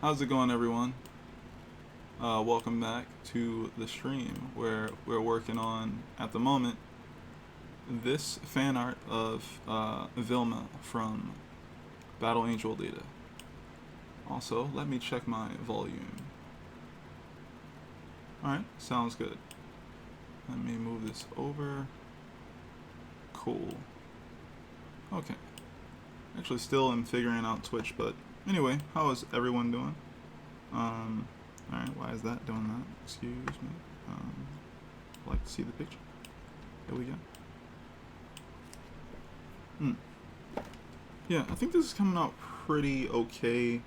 How's it going, everyone? Welcome back to the stream where we're working on, at the moment, this fan art of Vilma from Battle Angel Data. Also, let me check my volume. Alright, sounds good. Let me move this over. Cool. Okay. Actually, still am figuring out Twitch, but anyway, how is everyone doing? Alright, why is that doing that? Excuse me. I'd like to see the picture. There we go. Yeah, I think this is coming out pretty okay.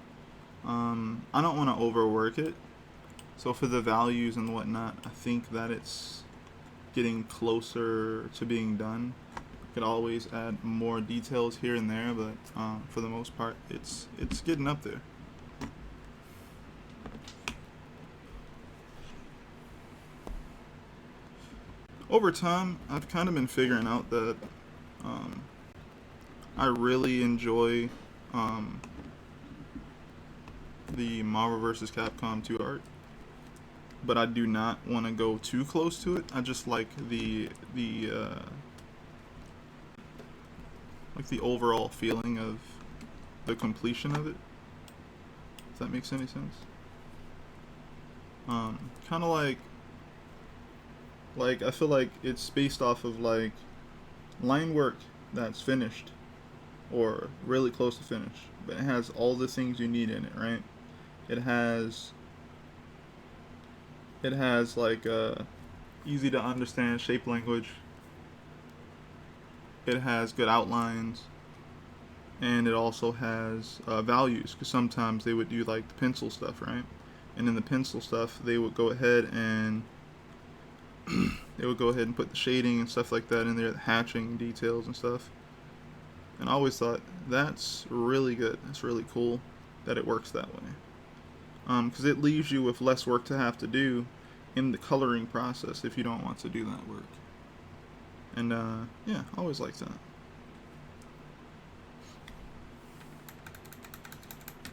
I don't want to overwork it. So for the values and whatnot, I think that it's getting closer to being done. I could always add more details here and there, but for the most part, it's getting up there. Over time, I've kind of been figuring out that I really enjoy the Marvel vs. Capcom 2 art, but I do not want to go too close to it. I just like the overall feeling of the completion of it. If that makes any sense. Kind of like I feel like it's based off of like line work that's finished or really close to finish, but it has all the things you need in it, right? It has like easy to understand shape language. It has good outlines, and it also has values, because sometimes they would do like the pencil stuff, right? And in the pencil stuff, they would go ahead and put the shading and stuff like that in there, the hatching details and stuff. And I always thought that's really good. It's really cool that it works that way, because it leaves you with less work to have to do in the coloring process if you don't want to do that work. And yeah, I always like that.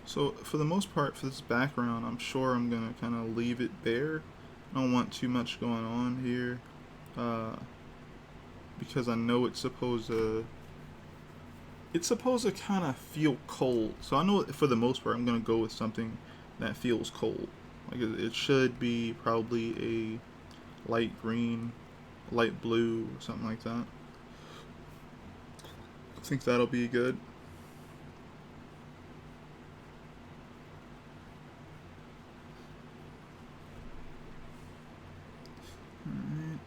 So for the most part, for this background, I'm sure I'm gonna kind of leave it bare. I don't want too much going on here, because I know it's supposed to kind of feel cold. So I know for the most part I'm gonna go with something that feels cold. Like it should be probably a light green, light blue, or something like that. I think that'll be good. Alright.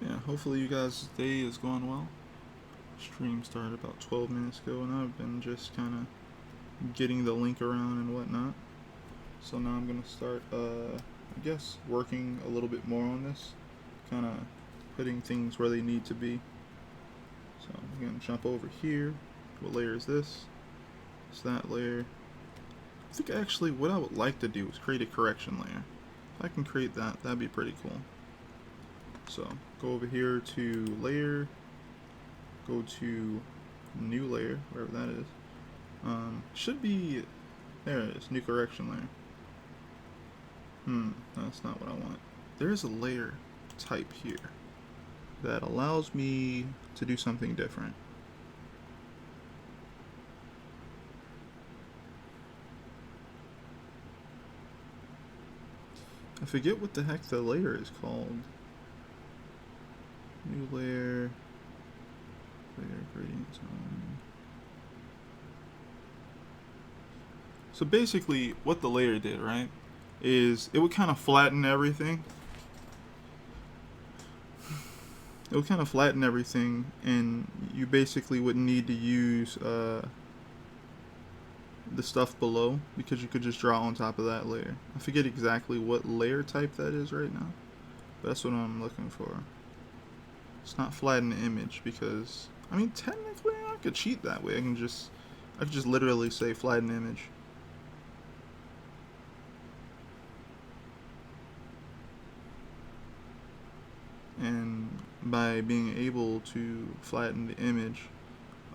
Yeah, hopefully you guys' day is going well. Stream started about 12 minutes ago, and I've been just kind of getting the link around and whatnot. So now I'm gonna start, I guess, working a little bit more on this, kind of putting things where they need to be. So I'm gonna jump over here. What layer is this? It's that layer. I think actually what I would like to do is create a correction layer. If I can create that, that'd be pretty cool. So go over here to layer, go to new layer, wherever that is. Should be, there it is, new correction layer. That's not what I want. There's a layer type here that allows me to do something different. I forget what the heck the layer is called. New layer, gradient zone. So basically what the layer did, right, is it would kind of flatten everything. It would kind of flatten everything, and you basically wouldn't need to use the stuff below, because you could just draw on top of that layer. I forget exactly what layer type that is right now, but that's what I'm looking for. It's not flatten image, because I mean technically I could cheat that way. I could just literally say flatten image. and by being able to flatten the image,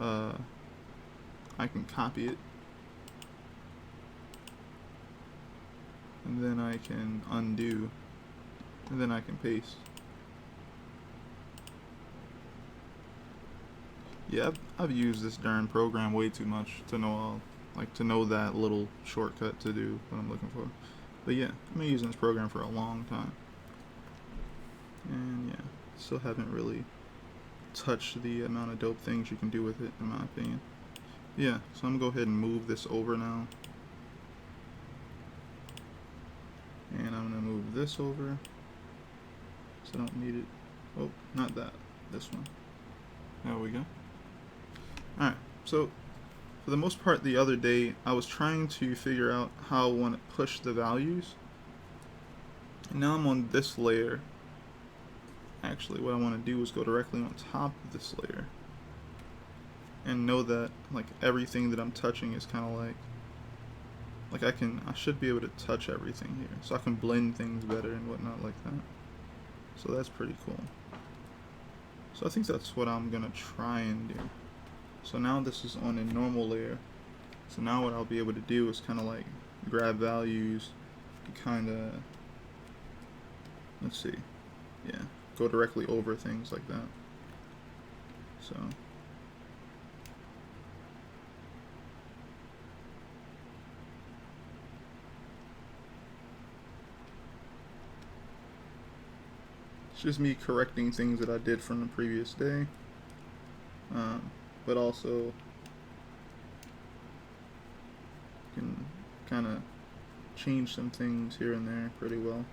I can copy it, and then I can undo, and then I can paste. Yeah, I've used this darn program way too much to know to know that little shortcut to do what I'm looking for. But yeah, I've been using this program for a long time, and yeah, still haven't really touched the amount of dope things you can do with it, in my opinion. Yeah, so I'm gonna go ahead and move this over now, and I'm gonna move this over, so I don't need it. Oh, not that. This one. There we go. Alright, so for the most part the other day I was trying to figure out how I want to push the values. And now I'm on this layer. Actually, what I want to do is go directly on top of this layer and know that like everything that I'm touching is kind of like I should be able to touch everything here, so I can blend things better and whatnot like that. So that's pretty cool. So I think that's what I'm gonna try and do. So now this is on a normal layer. So now what I'll be able to do is kind of like grab values and kind of, let's see, yeah, go directly over things like that. So it's just me correcting things that I did from the previous day, but also can kind of change some things here and there pretty well.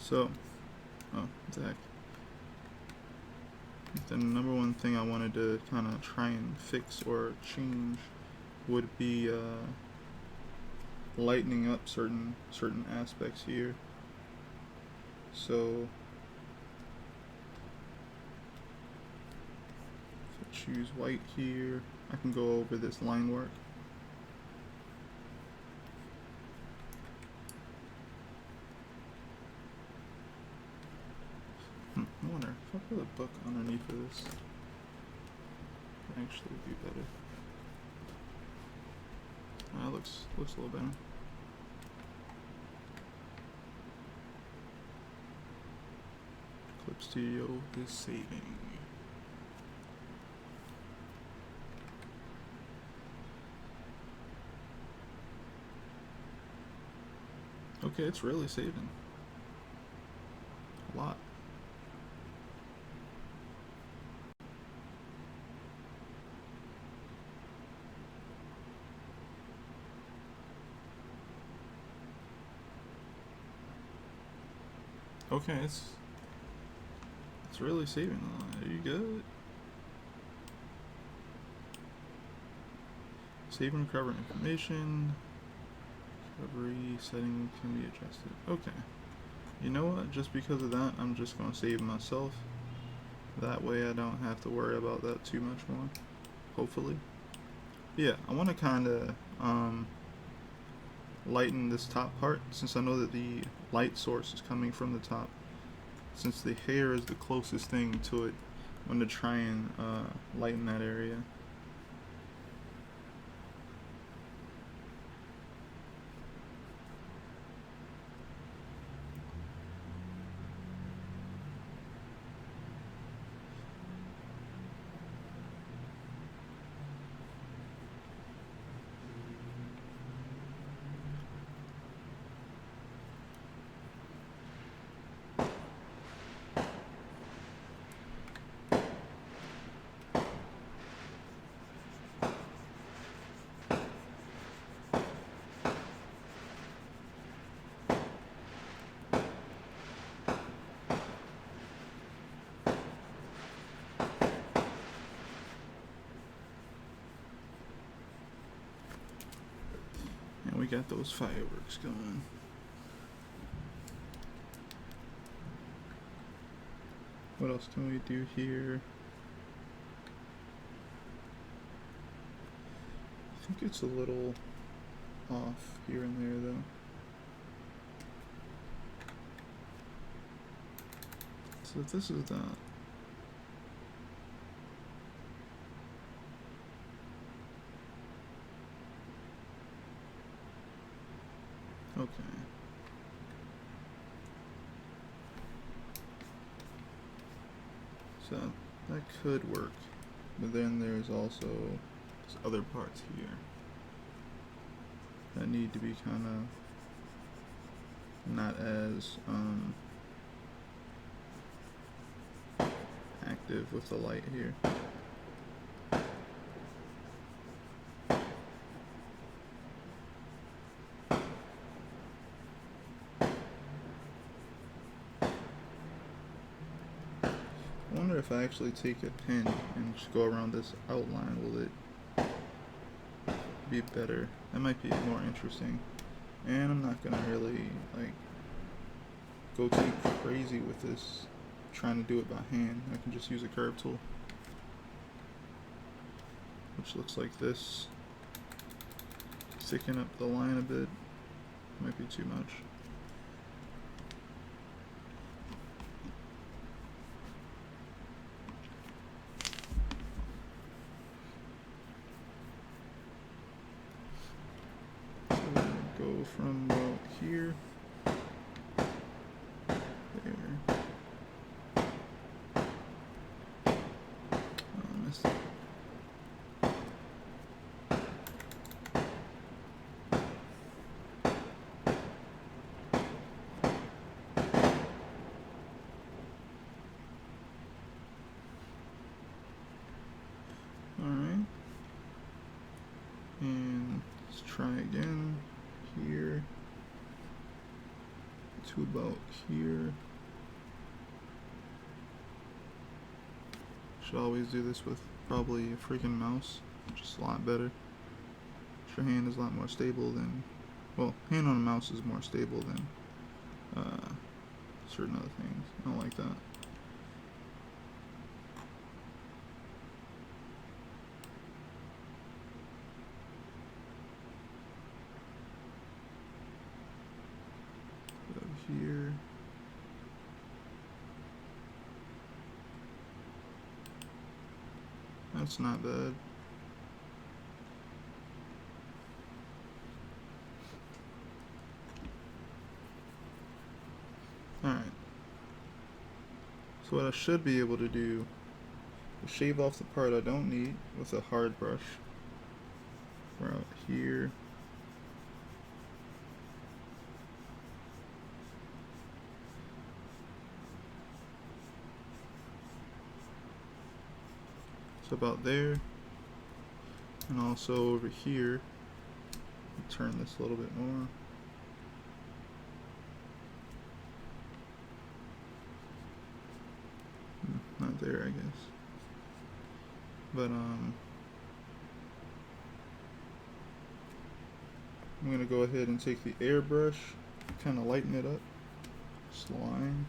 So, oh, what the heck. The number one thing I wanted to kind of try and fix or change would be lightening up certain aspects here. So if I choose white here, I can go over this line work. I wonder if I put a book underneath of this, it would actually be better. Looks a little better. Clip Studio is saving. Okay, it's really saving. A lot. Okay, it's really saving a lot. Are you good? Save and recover information. Recovery setting can be adjusted. Okay. You know what? Just because of that, I'm just going to save myself. That way I don't have to worry about that too much more. Hopefully. Yeah, I want to kind of lighten this top part, since I know that the light source is coming from the top. Since the hair is the closest thing to it, I'm going to try and lighten that area. We got those fireworks going. What else can we do here? I think it's a little off here and there though. So this is that. Okay. So that could work. But then there's also these other parts here that need to be kind of not as active with the light here. I wonder if I actually take a pen and just go around this outline, will it be better? That might be more interesting. And I'm not gonna really like go too crazy with this, trying to do it by hand. I can just use a curve tool, which looks like this. Thicken up the line a bit. Might be too much. Go from about here, there. Oh, I missed it. Alright. And let's try again. Here to about here. Should always do this with probably a freaking mouse, just a lot better. Your hand is a lot more stable than, well, hand on a mouse is more stable than certain other things. I don't like that. Here. That's not bad. Alright. So what I should be able to do is shave off the part I don't need with a hard brush. We're out here. So about there, and also over here, turn this a little bit more. Not there, I guess. But I'm gonna go ahead and take the airbrush, kind of lighten it up, just line.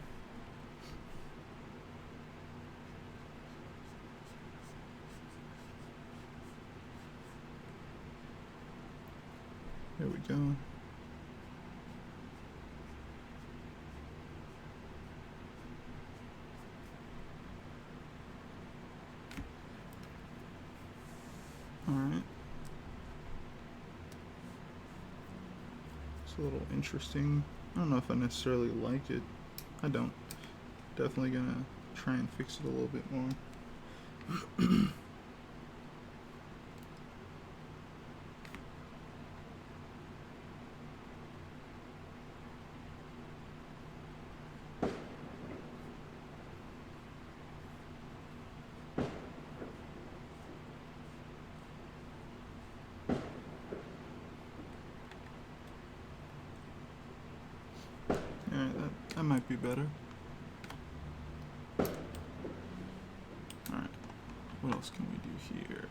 There we go. Alright. It's a little interesting. I don't know if I necessarily like it. I don't. Definitely gonna try and fix it a little bit more. That might be better. Alright, what else can we do here?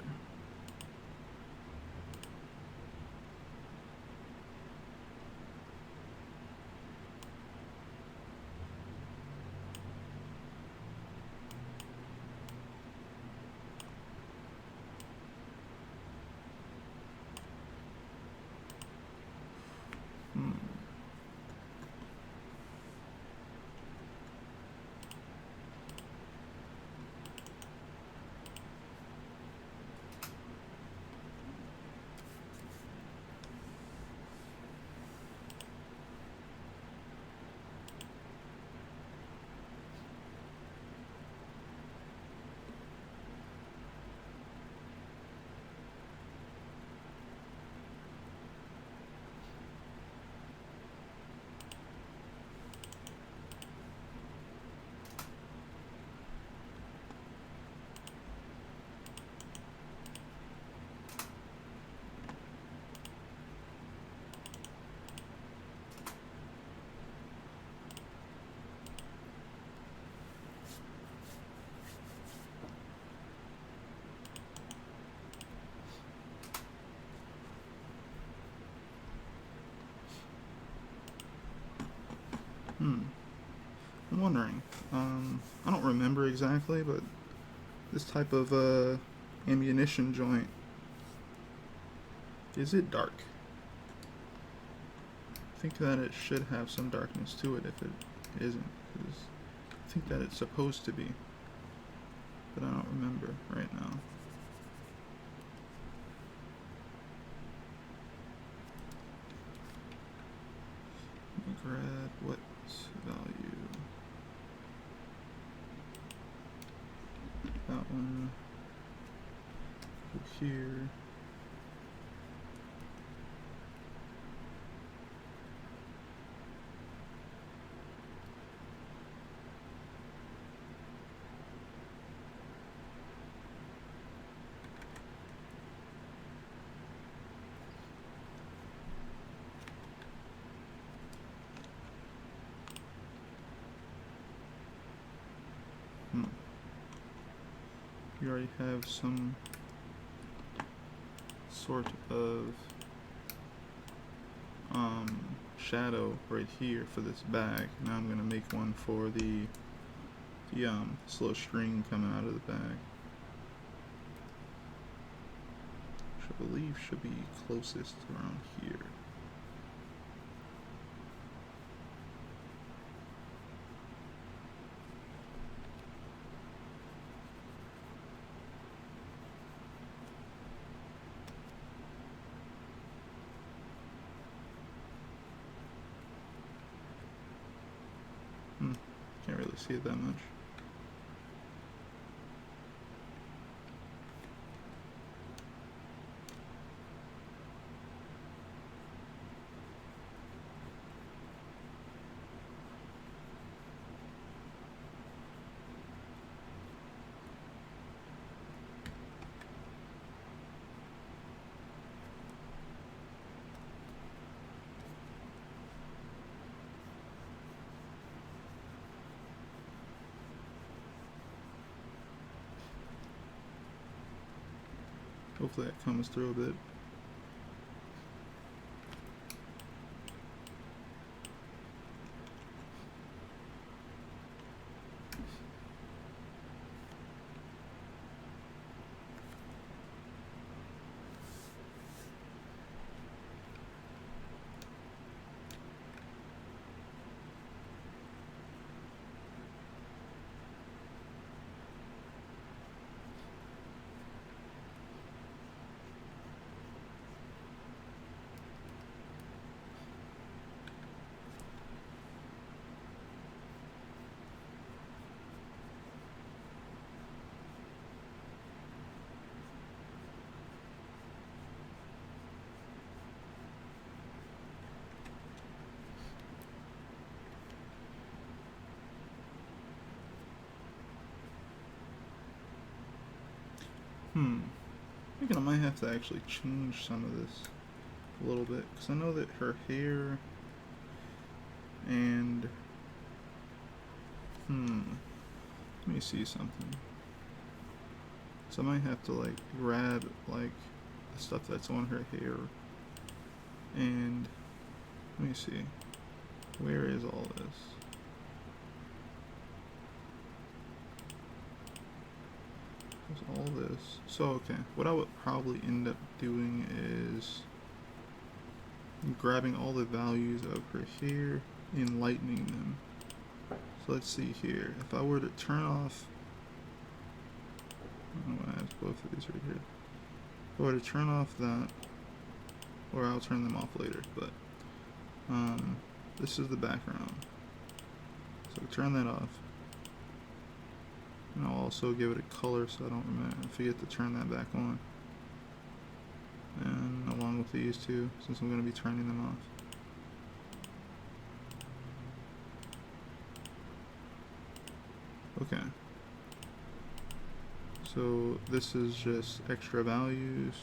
I'm wondering. I don't remember exactly, but this type of ammunition joint, is it dark? I think that it should have some darkness to it if it isn't, because I think that it's supposed to be, but I don't remember right now. Let me grab what value. That one. Go here. You already have some sort of shadow right here for this bag. Now I'm gonna make one for the slow string coming out of the bag, which I believe should be closest around here. Can't really see it that much. Hopefully that comes through a bit. Thinking I might have to actually change some of this a little bit, because I know that her hair and let me see something. So I might have to like grab like the stuff that's on her hair and let me see, where is all this? All this. So okay, what I would probably end up doing is grabbing all the values of her hair and lightening them. So let's see here. If I were to turn off, I don't know why I have both of these right here. If I were to turn off that, or I'll turn them off later, but this is the background. So turn that off. And I'll also give it a color so I don't forget to turn that back on. And along with these two, since I'm going to be turning them off. Okay. So this is just extra values.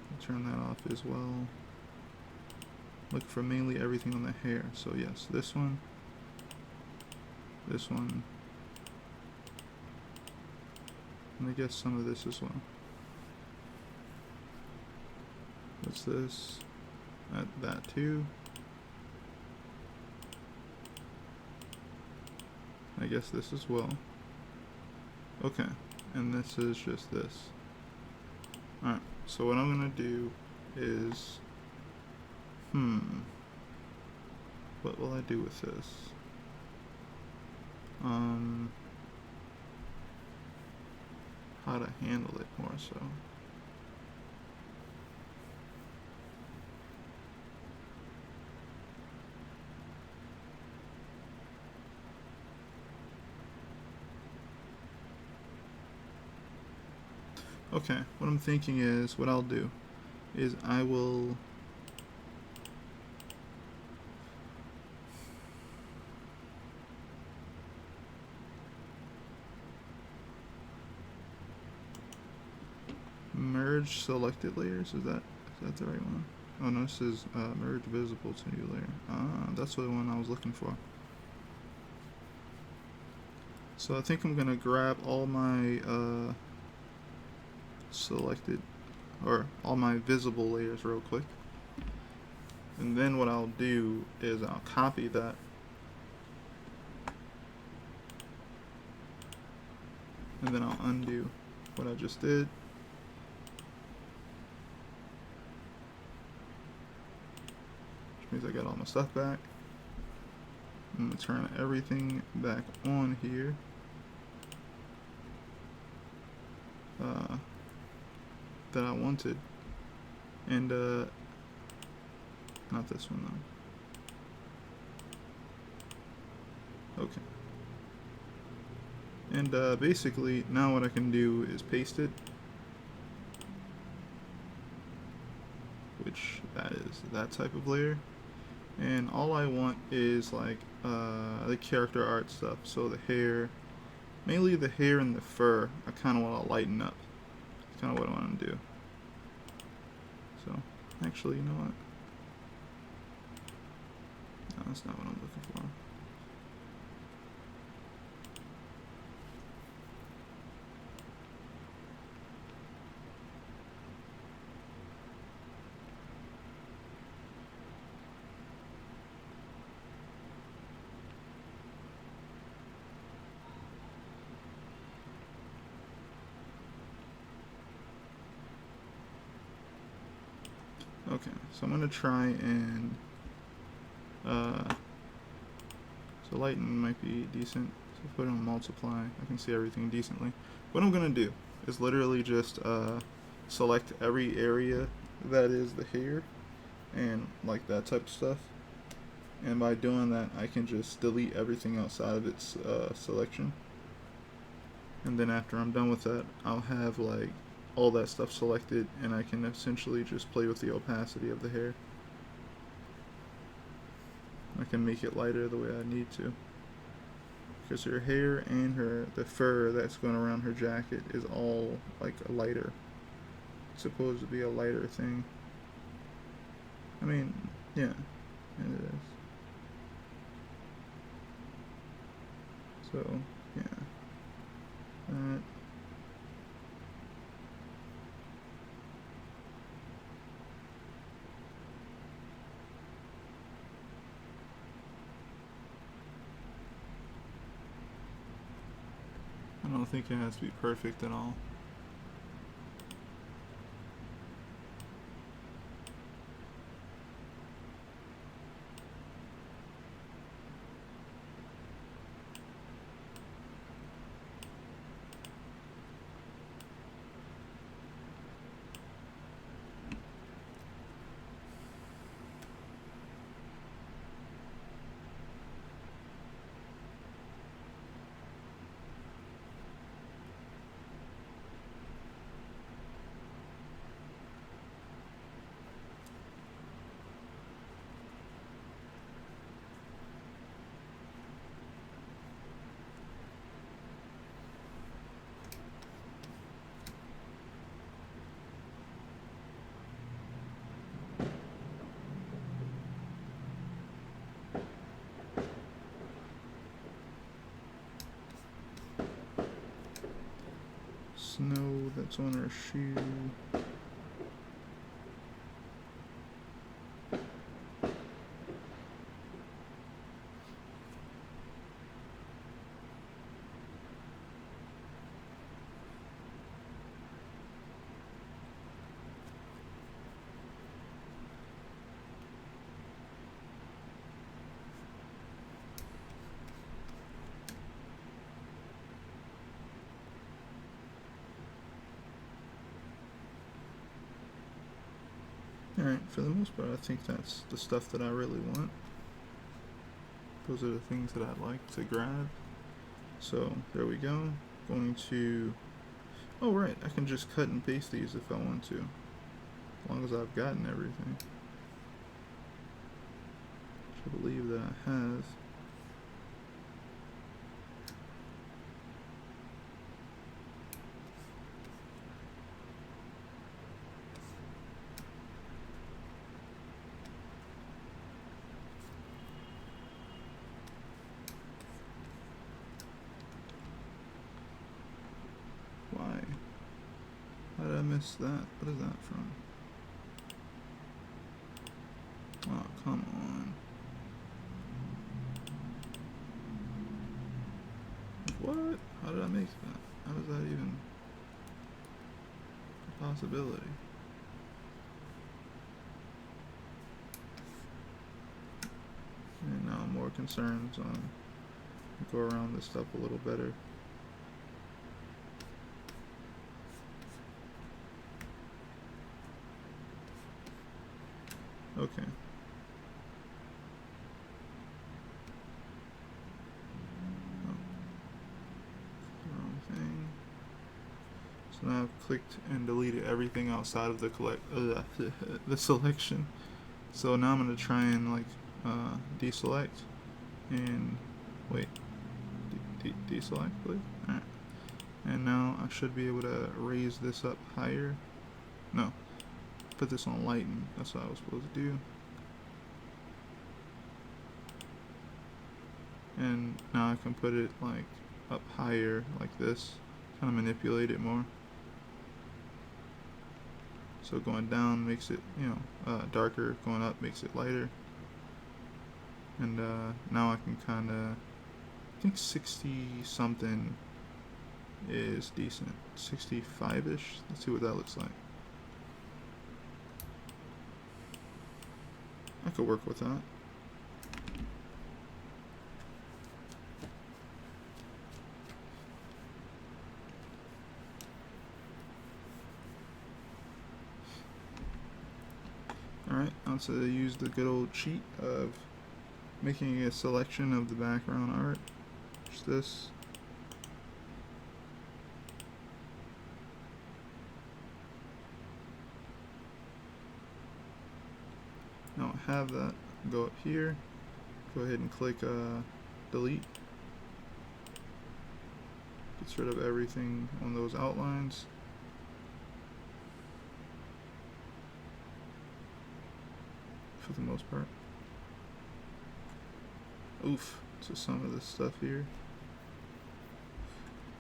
I'll turn that off as well. Look for mainly everything on the hair. So yes, this one, and I guess some of this as well. What's this? That too. I guess this as well. Okay, and this is just this. Alright, so what I'm gonna do is, what will I do with this? How to handle it more so. Okay, what I'm thinking is, what I'll do is I will merge selected layers. Is that the right one? Oh no, this is merge visible to new layer. That's the one I was looking for. So I think I'm gonna grab all my selected, or all my visible layers real quick, and then what I'll do is I'll copy that, and then I'll undo what I just did. Which means I got all my stuff back. I'm gonna turn everything back on here. That I wanted, and not this one though. Okay. And basically now what I can do is paste it, which that is that type of layer, and all I want is like the character art stuff. So the hair, mainly the hair and the fur, I kind of want to lighten up. That's kind of what I want to do. So actually, you know what? No, that's not what I'm looking for. Okay, so I'm gonna try and so lighten might be decent. So put it on multiply. I can see everything decently. What I'm gonna do is literally just select every area that is the hair and like that type of stuff. And by doing that, I can just delete everything outside of its selection. And then after I'm done with that, I'll have like all that stuff selected, and I can essentially just play with the opacity of the hair. I can make it lighter the way I need to, because her hair and the fur that's going around her jacket is all like a lighter. It's supposed to be a lighter thing. I mean, yeah, it is. So yeah, that. I don't think it has to be perfect at all. Snow that's on her shoe. Alright, for the most part, I think that's the stuff that I really want. Those are the things that I'd like to grab. So, there we go. Going to... Oh, right, I can just cut and paste these if I want to. As long as I've gotten everything. Which I believe that I have. Why? How did I miss that? What is that from? Oh, come on. What? How did I make that? How is that even a possibility? And now I'm more concerned on go around this stuff a little better. Okay. Oh. Wrong thing. So now I've clicked and deleted everything outside of the the selection. So now I'm gonna try and like deselect and wait. Deselect, please. Alright. And now I should be able to raise this up higher. No. Put this on lighten. That's what I was supposed to do. And now I can put it like up higher like this. Kind of manipulate it more. So going down makes it, darker. Going up makes it lighter. And now I can kind of, I think 60 something is decent. 65-ish. Let's see what that looks like. I could work with that. Alright, now to use the good old cheat of making a selection of the background art. Just this. Now I have that. Go up here. Go ahead and click delete. Gets rid of everything on those outlines. For the most part. Oof, to some of this stuff here.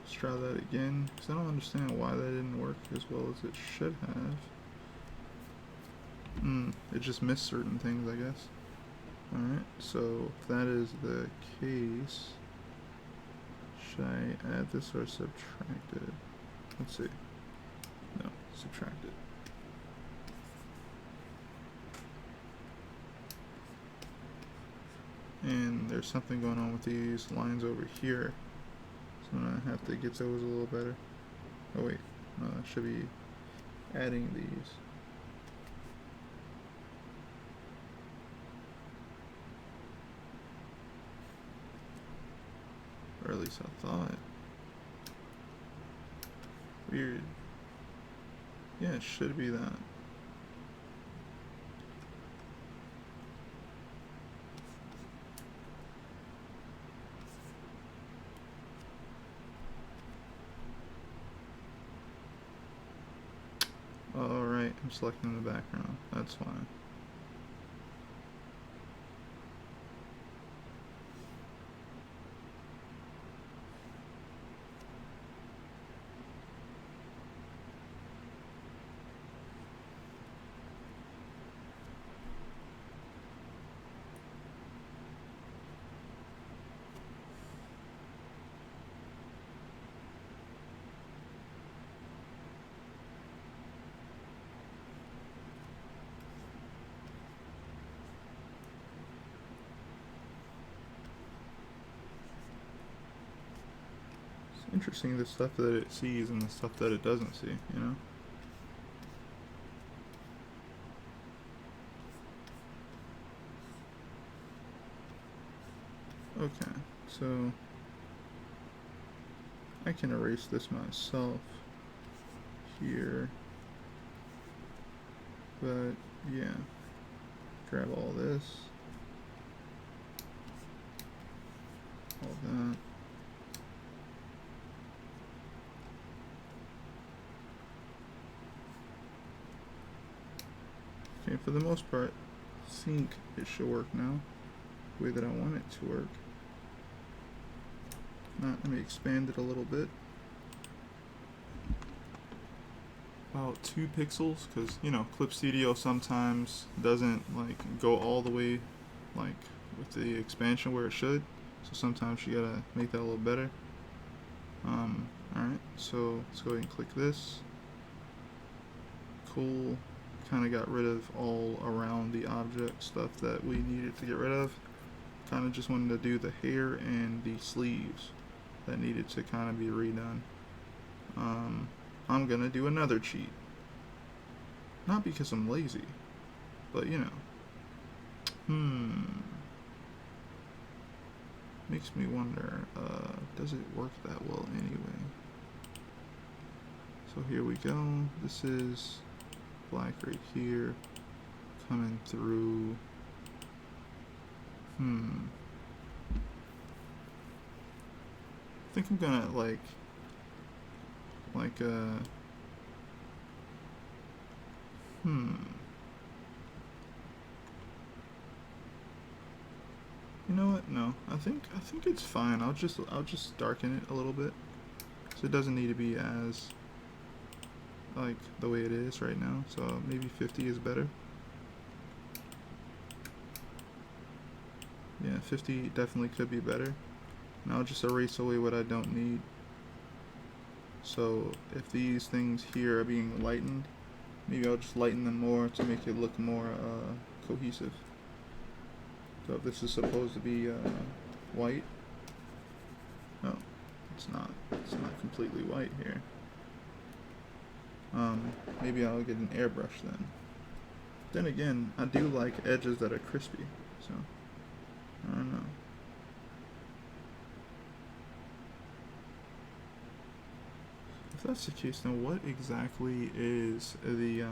Let's try that again, because I don't understand why that didn't work as well as it should have. It just missed certain things, I guess. Alright, so if that is the case, should I add this or subtract it? Let's see. No, subtract it. And there's something going on with these lines over here. So I'm gonna have to get those a little better. Oh wait, no, I should be adding these. Or at least I thought. Weird. Yeah, it should be that. Alright, I'm selecting the background. That's fine. Interesting, the stuff that it sees and the stuff that it doesn't see, you know? Okay, so I can erase this myself here, but yeah, grab all this, all that. Okay, for the most part, I think it should work now, the way that I want it to work. Now, let me expand it a little bit. About 2 pixels, because, you know, Clip Studio sometimes doesn't, like, go all the way, like, with the expansion where it should. So sometimes you gotta make that a little better. Alright, so let's go ahead and click this. Cool. Kind of got rid of all around the object stuff that we needed to get rid of. Kind of just wanted to do the hair and the sleeves that needed to kind of be redone. I'm gonna do another cheat. Not because I'm lazy, but you know. Makes me wonder, does it work that well anyway? So here we go. This is black right here, coming through. I think I'm gonna you know what? No, I think it's fine. I'll just darken it a little bit, so it doesn't need to be as like the way it is right now. So maybe 50 is better. Yeah, 50 definitely could be better. And I'll just erase away what I don't need. So if these things here are being lightened, maybe I'll just lighten them more to make it look more cohesive. So if this is supposed to be white, no, it's not. It's not completely white here. Maybe I'll get an airbrush then. Then again, I do like edges that are crispy, so I don't know. If that's the case, then what exactly is the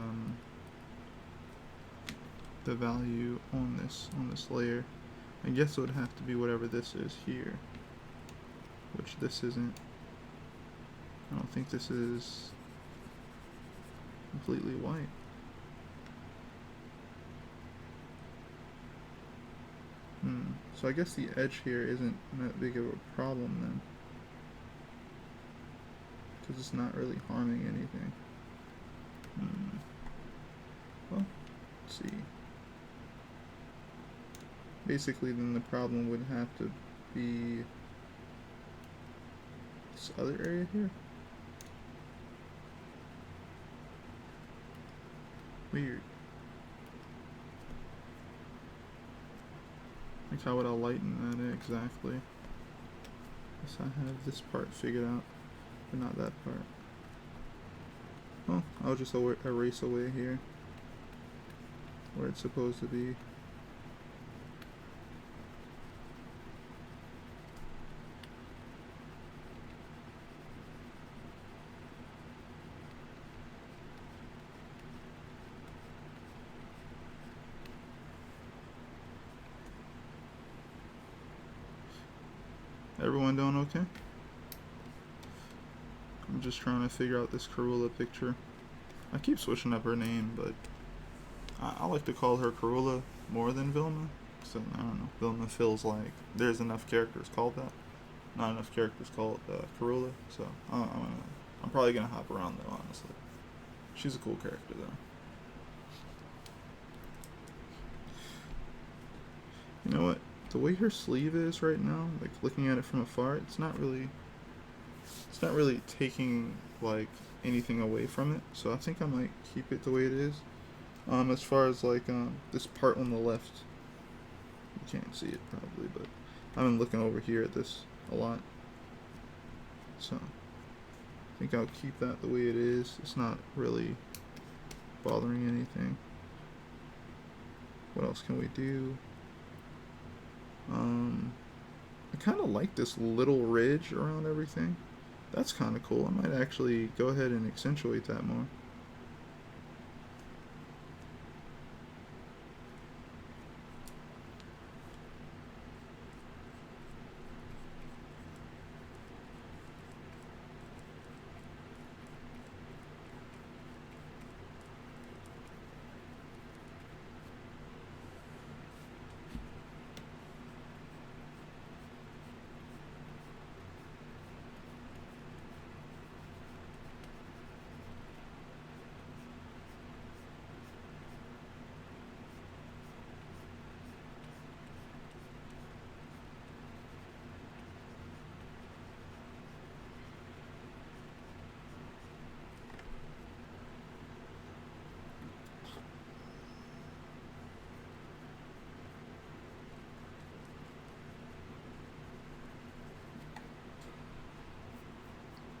value on this layer? I guess it would have to be whatever this is here, which this isn't. I don't think this is completely white. So I guess the edge here isn't that big of a problem then, because it's not really harming anything. Well, let's see. Basically, then the problem would have to be this other area here. Weird. Like, how would I lighten that exactly? Guess I have this part figured out, but not that part. Well, I'll just erase away here where it's supposed to be. Everyone doing okay? I'm just trying to figure out this Caerula picture. I keep switching up her name, but I like to call her Caerula more than Vilma. So I don't know. Vilma feels like there's enough characters called that, not enough characters called Caerula. So I'm probably gonna hop around though. Honestly, she's a cool character though. You know what? The way her sleeve is right now, like looking at it from afar, it's not really taking like anything away from it. So I think I might keep it the way it is. As far as like this part on the left, you can't see it probably, but I've been looking over here at this a lot. So I think I'll keep that the way it is. It's not really bothering anything. What else can we do? I kind of like this little ridge around everything. That's kind of cool. I might actually go ahead and accentuate that more.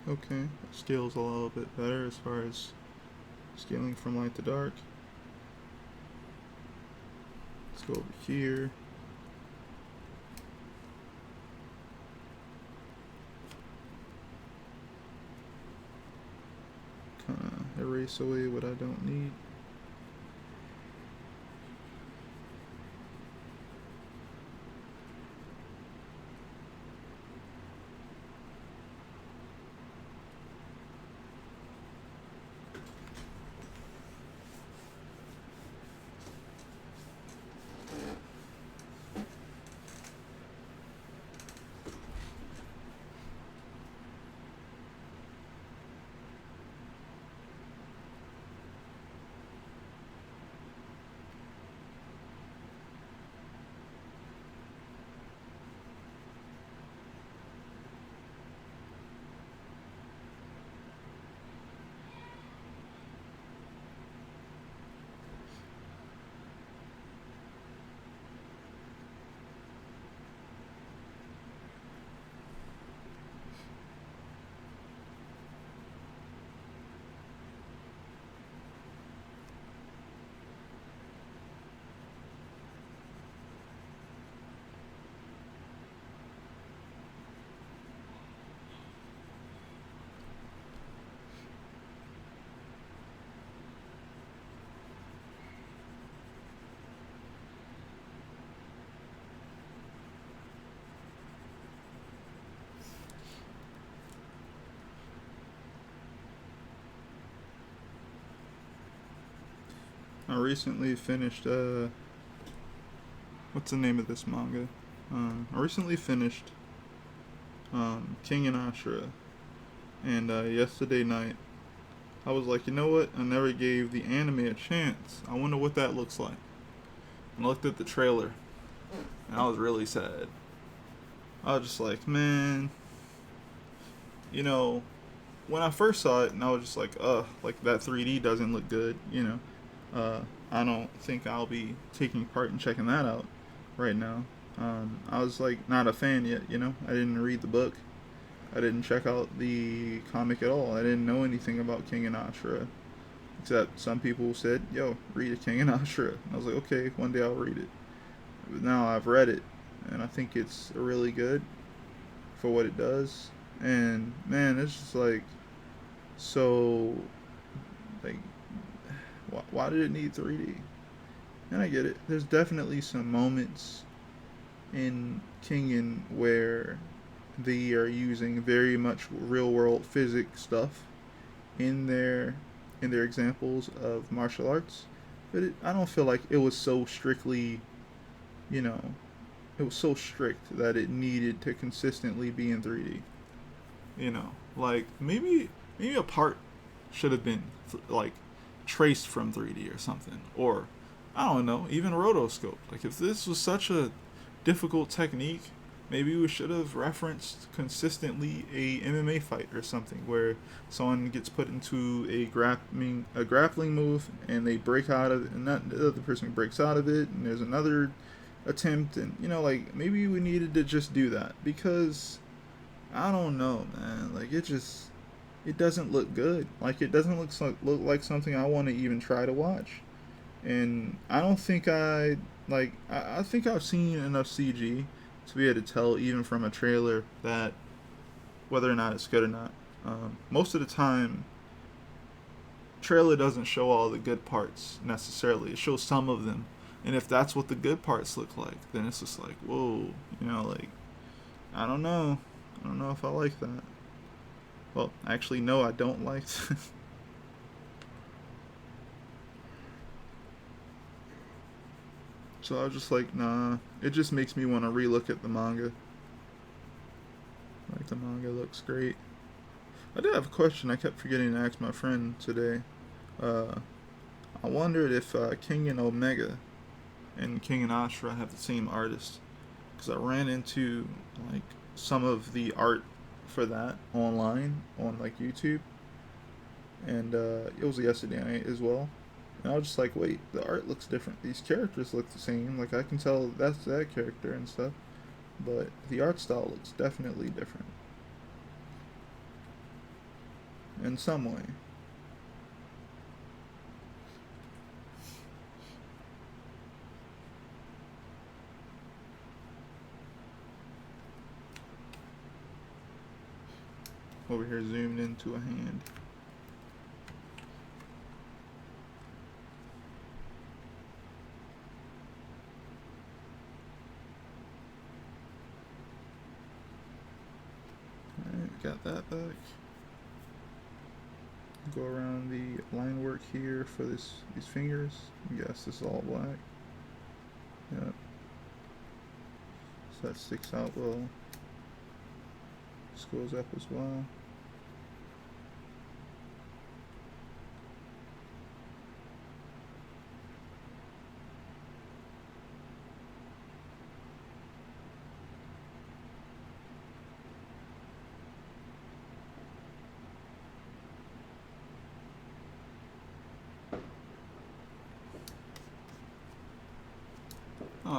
Okay, scale's a little bit better as far as scaling from light to dark. Let's go over here. Kind of erase away what I don't need. I recently finished, what's the name of this manga? I recently finished King and Ashura, and yesterday night I was like, you know what? I never gave the anime a chance. I wonder what that looks like. And I looked at the trailer, and I was really sad. I was just like, man, you know, when I first saw it, and I was just like that 3D doesn't look good, you know. I don't think I'll be taking part in checking that out right now. I was like not a fan yet, you know. I didn't read the book. I didn't check out the comic at all. I didn't know anything about King and Ashura, except some people said, "Yo, read a King and Ashura." And I was like, "Okay, one day I'll read it." But now I've read it, and I think it's really good for what it does. And man, it's just like so like why did it need 3D? And I get it. There's definitely some moments in Kingen where they are using very much real world physics stuff in their examples of martial arts, but I don't feel like it was so strictly, you know, it was so strict that it needed to consistently be in 3D. You know, like maybe a part should have been like traced from 3D or something, or I don't know, even rotoscope. Like if this was such a difficult technique, maybe we should have referenced consistently a MMA fight or something where someone gets put into a grappling move and they break out of it, and not, the other person breaks out of it, and there's another attempt, and you know, like maybe we needed to just do that because I don't know, man. Like it doesn't look good. Like it doesn't look like something I want to even try to watch. And I don't think I think I've seen enough CG to be able to tell even from a trailer that whether or not it's good or not. Most of the time, trailer doesn't show all the good parts necessarily. It shows some of them, and if that's what the good parts look like, then it's just like, whoa, like, I don't know. I don't know if I like that. Well, actually, no, I don't like that. So I was just like, nah. It just makes me want to relook at the manga. Like, the manga looks great. I did have a question I kept forgetting to ask my friend today. Uh, I wondered if King and Omega and King and Ashura have the same artist. Because I ran into, like, some of the art for that online on, like, YouTube. And it was yesterday night as well. And I was just like, wait, the art looks different. These characters look the same. Like, I can tell that's that character and stuff. But the art style looks definitely different. In some way. Over here zoomed into a hand. Alright, got that back. Go around the line work here for these fingers. I guess this is all black. Yep. So that sticks out well. This goes up as well.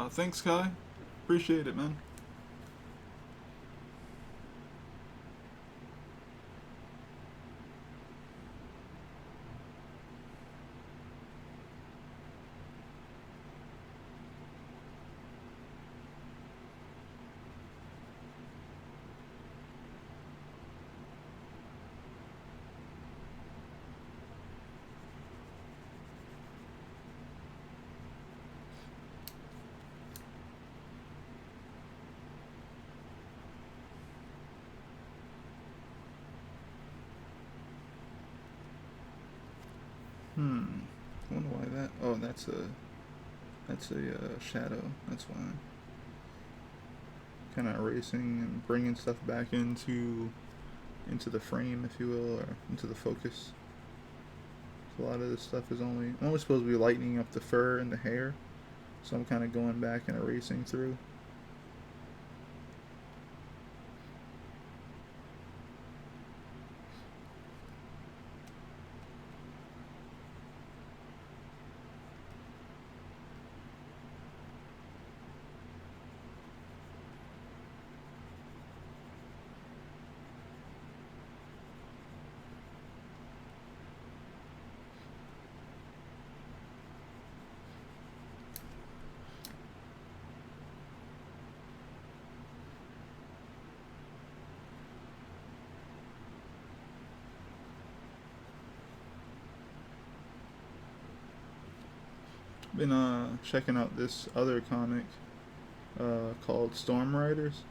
Thanks, Kai. Appreciate it, man. I wonder why that. Oh, that's a shadow. That's why. Kind of erasing and bringing stuff back into the frame, if you will, or into the focus. So a lot of this stuff is only supposed to be lightening up the fur and the hair. So I'm kind of going back and erasing through. Been checking out this other comic called Storm Riders,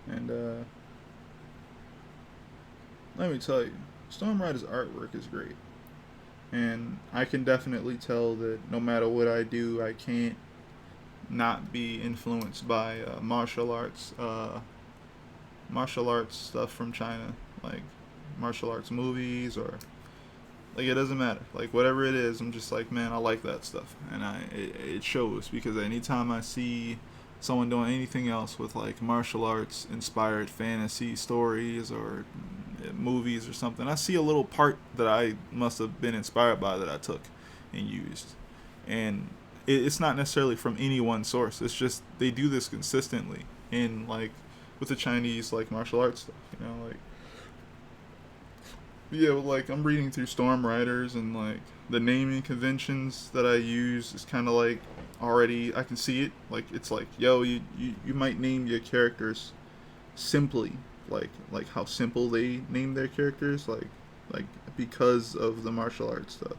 and let me tell you, Storm Riders' artwork is great, and I can definitely tell that no matter what I do, I can't not be influenced by martial arts stuff from China, like martial arts movies or like it doesn't matter. Like whatever it is, I'm just like, man, I like that stuff, and it shows because anytime I see someone doing anything else with like martial arts inspired fantasy stories or movies or something, I see a little part that I must have been inspired by that I took and used, and it's not necessarily from any one source. It's just they do this consistently in like with the Chinese like martial arts stuff, like yeah, like I'm reading through Storm Riders and like the naming conventions that I use is kind of like already I can see it. Like it's like, yo, you might name your characters simply, like how simple they name their characters, like because of the martial arts stuff.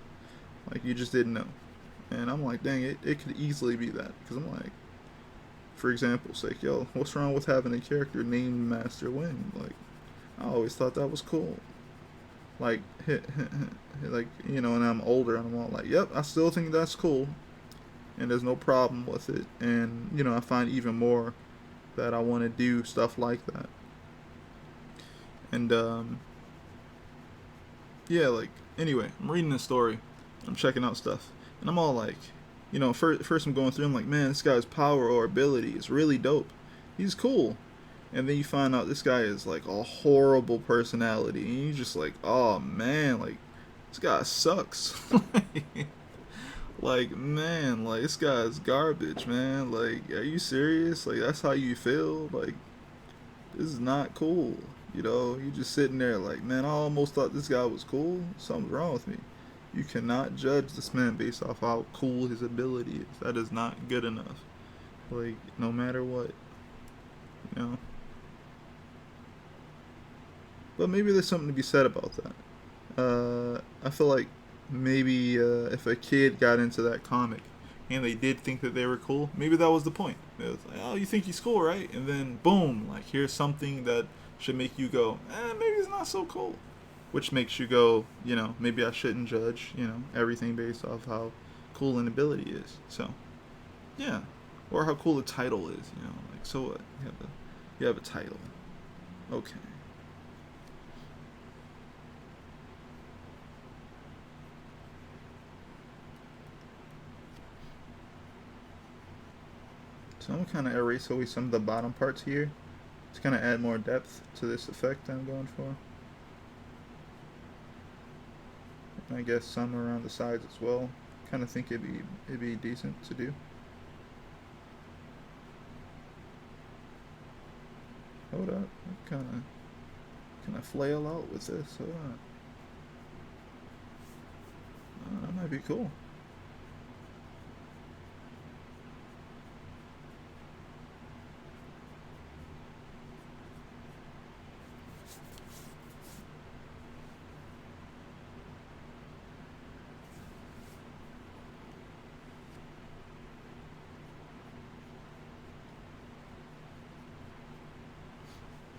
Like you just didn't know. And I'm like, dang, it could easily be that. Because I'm like, for example, sake, yo, what's wrong with having a character named Master Wind? Like, I always thought that was cool. Like, like, you know, and I'm older and I'm all like, yep, I still think that's cool. And there's no problem with it. And, you know, I find even more that I want to do stuff like that. And, yeah, like, anyway, I'm reading this story. I'm checking out stuff. And I'm all like, you know, first I'm going through, I'm like, man, this guy's power or ability is really dope. He's cool. And then you find out this guy is like a horrible personality. And you're just like, oh man, like, this guy sucks. Like, man, like, this guy's garbage, man. Like, are you serious? Like, that's how you feel? Like, this is not cool. You know, you just sitting there like, man, I almost thought this guy was cool. Something's wrong with me. You cannot judge this man based off how cool his ability is. That is not good enough. Like, no matter what, you know. But maybe there's something to be said about that. I feel like maybe if a kid got into that comic and they did think that they were cool, maybe that was the point. It was like, oh, you think he's cool, right? And then boom, like here's something that should make you go, maybe it's not so cool. Which makes you go, you know, maybe I shouldn't judge, you know, everything based off how cool an ability is. So, yeah, or how cool the title is, you know, like so what? You have a title, okay. So I'm kind of erase away some of the bottom parts here to kind of add more depth to this effect I'm going for. And I guess some around the sides as well. Kind of think it'd be decent to do. Hold up, kind of flail out with this. Hold on. That might be cool.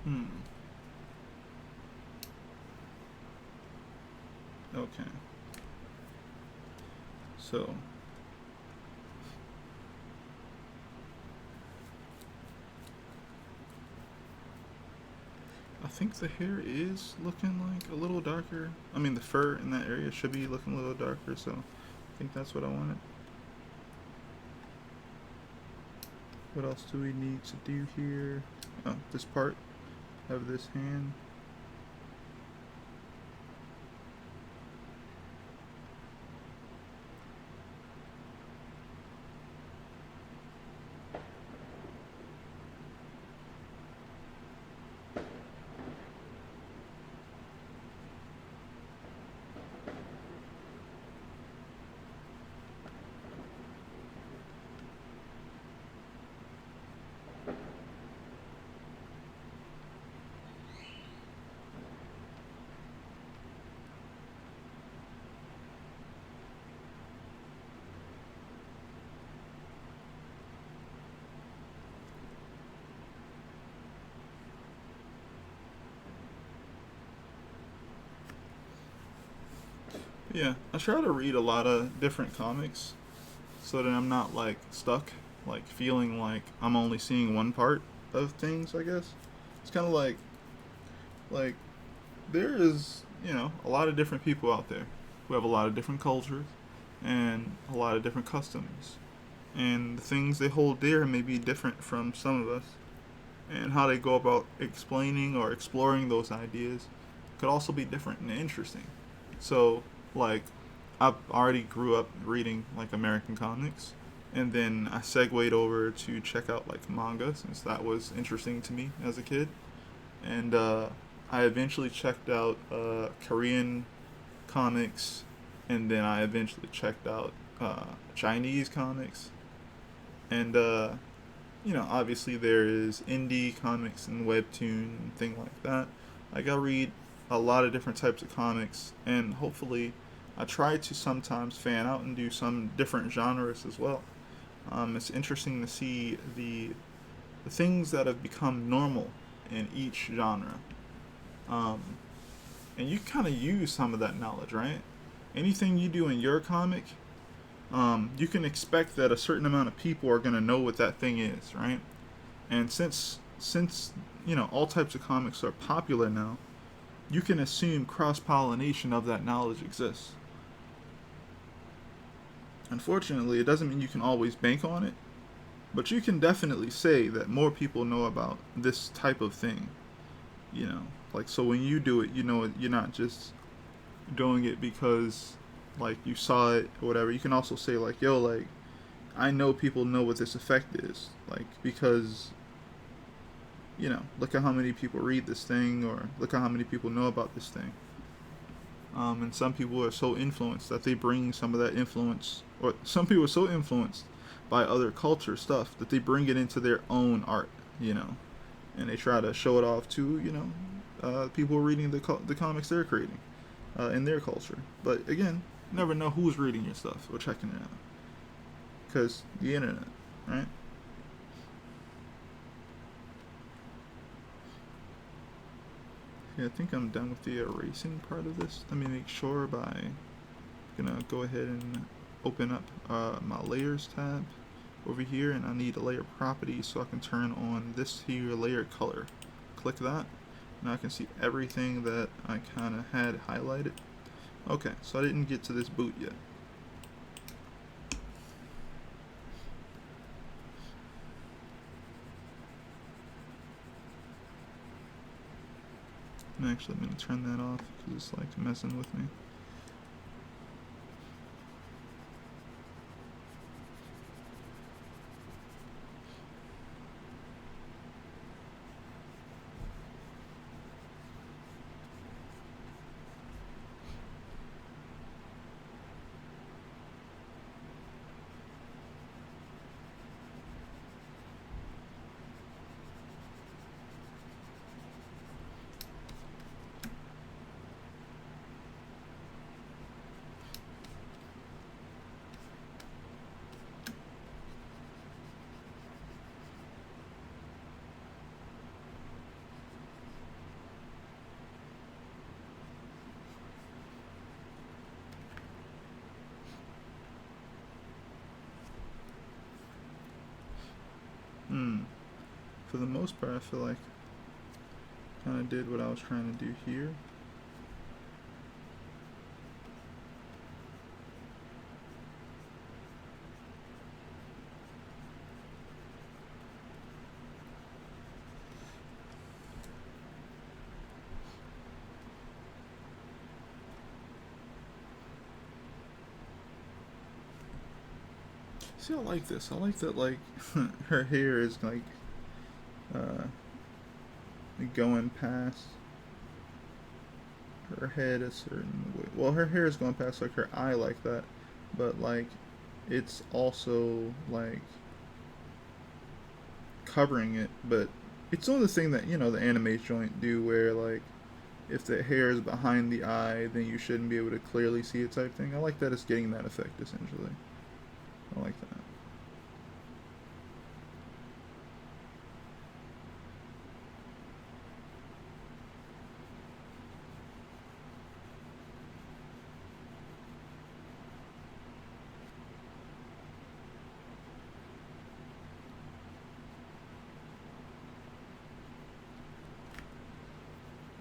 Hmm. Okay. So I think the hair is looking like a little darker. I mean, the fur in that area should be looking a little darker, so I think that's what I wanted. What else do we need to do here? Oh, this part. Have this hand. Yeah, I try to read a lot of different comics so that I'm not like stuck, like feeling like I'm only seeing one part of things, I guess. It's kind of like there is, you know, a lot of different people out there who have a lot of different cultures and a lot of different customs. And the things they hold dear may be different from some of us. And how they go about explaining or exploring those ideas could also be different and interesting. So, like, I already grew up reading like American comics, and then I segued over to check out like manga since that was interesting to me as a kid, and I eventually checked out Korean comics, and then I eventually checked out Chinese comics, And you know, obviously there is indie comics and webtoon and thing like that. Like I read a lot of different types of comics, and hopefully, I try to sometimes fan out and do some different genres as well. It's interesting to see the things that have become normal in each genre. Um, and you kind of use some of that knowledge, right? Anything you do in your comic, you can expect that a certain amount of people are going to know what that thing is, right? And since you know all types of comics are popular now, you can assume cross pollination of that knowledge exists. Unfortunately, it doesn't mean you can always bank on it, but you can definitely say that more people know about this type of thing. You know, like so when you do it, you know you're not just doing it because like you saw it or whatever. You can also say like, yo, like I know people know what this effect is, like because you know, look at how many people read this thing, or look at how many people know about this thing. And some people are so influenced that they bring some of that influence, or some people are so influenced by other culture stuff that they bring it into their own art, you know, and they try to show it off to, you know, people reading the comics they're creating in their culture. But again, you never know who's reading your stuff or checking it out because the internet, right? Yeah, I think I'm done with the erasing part of this. Let me make sure by gonna go ahead and open up my layers tab over here, and I need a layer property so I can turn on this here layer color. Click that. Now I can see everything that I kind of had highlighted. Okay, so I didn't get to this boot yet. Actually, I'm gonna turn that off because it's like messing with me. For the most part, I feel like kind of did what I was trying to do here. See, I like this. I like that, like, her hair is, like, uh, going past her head a certain way. Well, her hair is going past, like, her eye like that. But, like, it's also, like, covering it. But it's doing the thing that, you know, the anime joint do where, like, if the hair is behind the eye, then you shouldn't be able to clearly see it type thing. I like that it's getting that effect, essentially. I like that.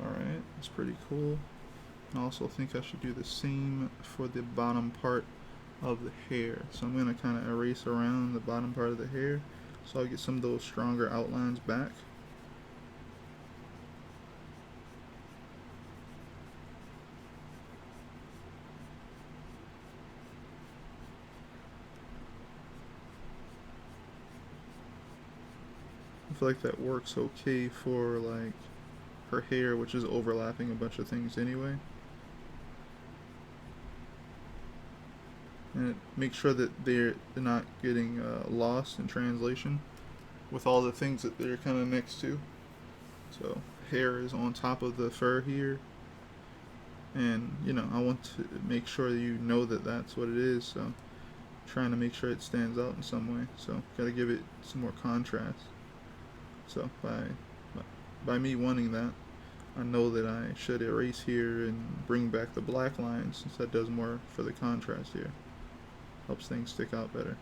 Alright, that's pretty cool. I also think I should do the same for the bottom part of the hair. So I'm going to kind of erase around the bottom part of the hair so I'll get some of those stronger outlines back. I feel like that works okay for like her hair, which is overlapping a bunch of things anyway. and make sure that they're not getting lost in translation with all the things that they're kind of next to. So hair is on top of the fur here, and I want to make sure you know that that's what it is. So trying to make sure it stands out in some way. So gotta give it some more contrast. So by me wanting that, I know that I should erase here and bring back the black lines, since that does more for the contrast here. Helps things stick out better.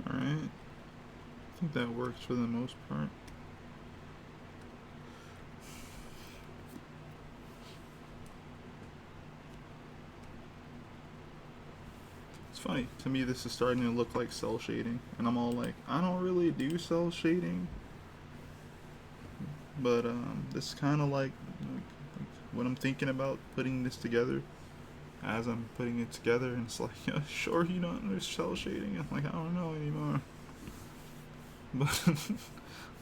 Alright. I think that works for the most part. It's funny, to me this is starting to look like cell shading, and I'm all like, I don't really do cell shading, but this is kind of like what I'm thinking about putting this together as I'm putting it together, and it's like, yeah, sure, you don't there's cell shading. I'm like, I don't know anymore, but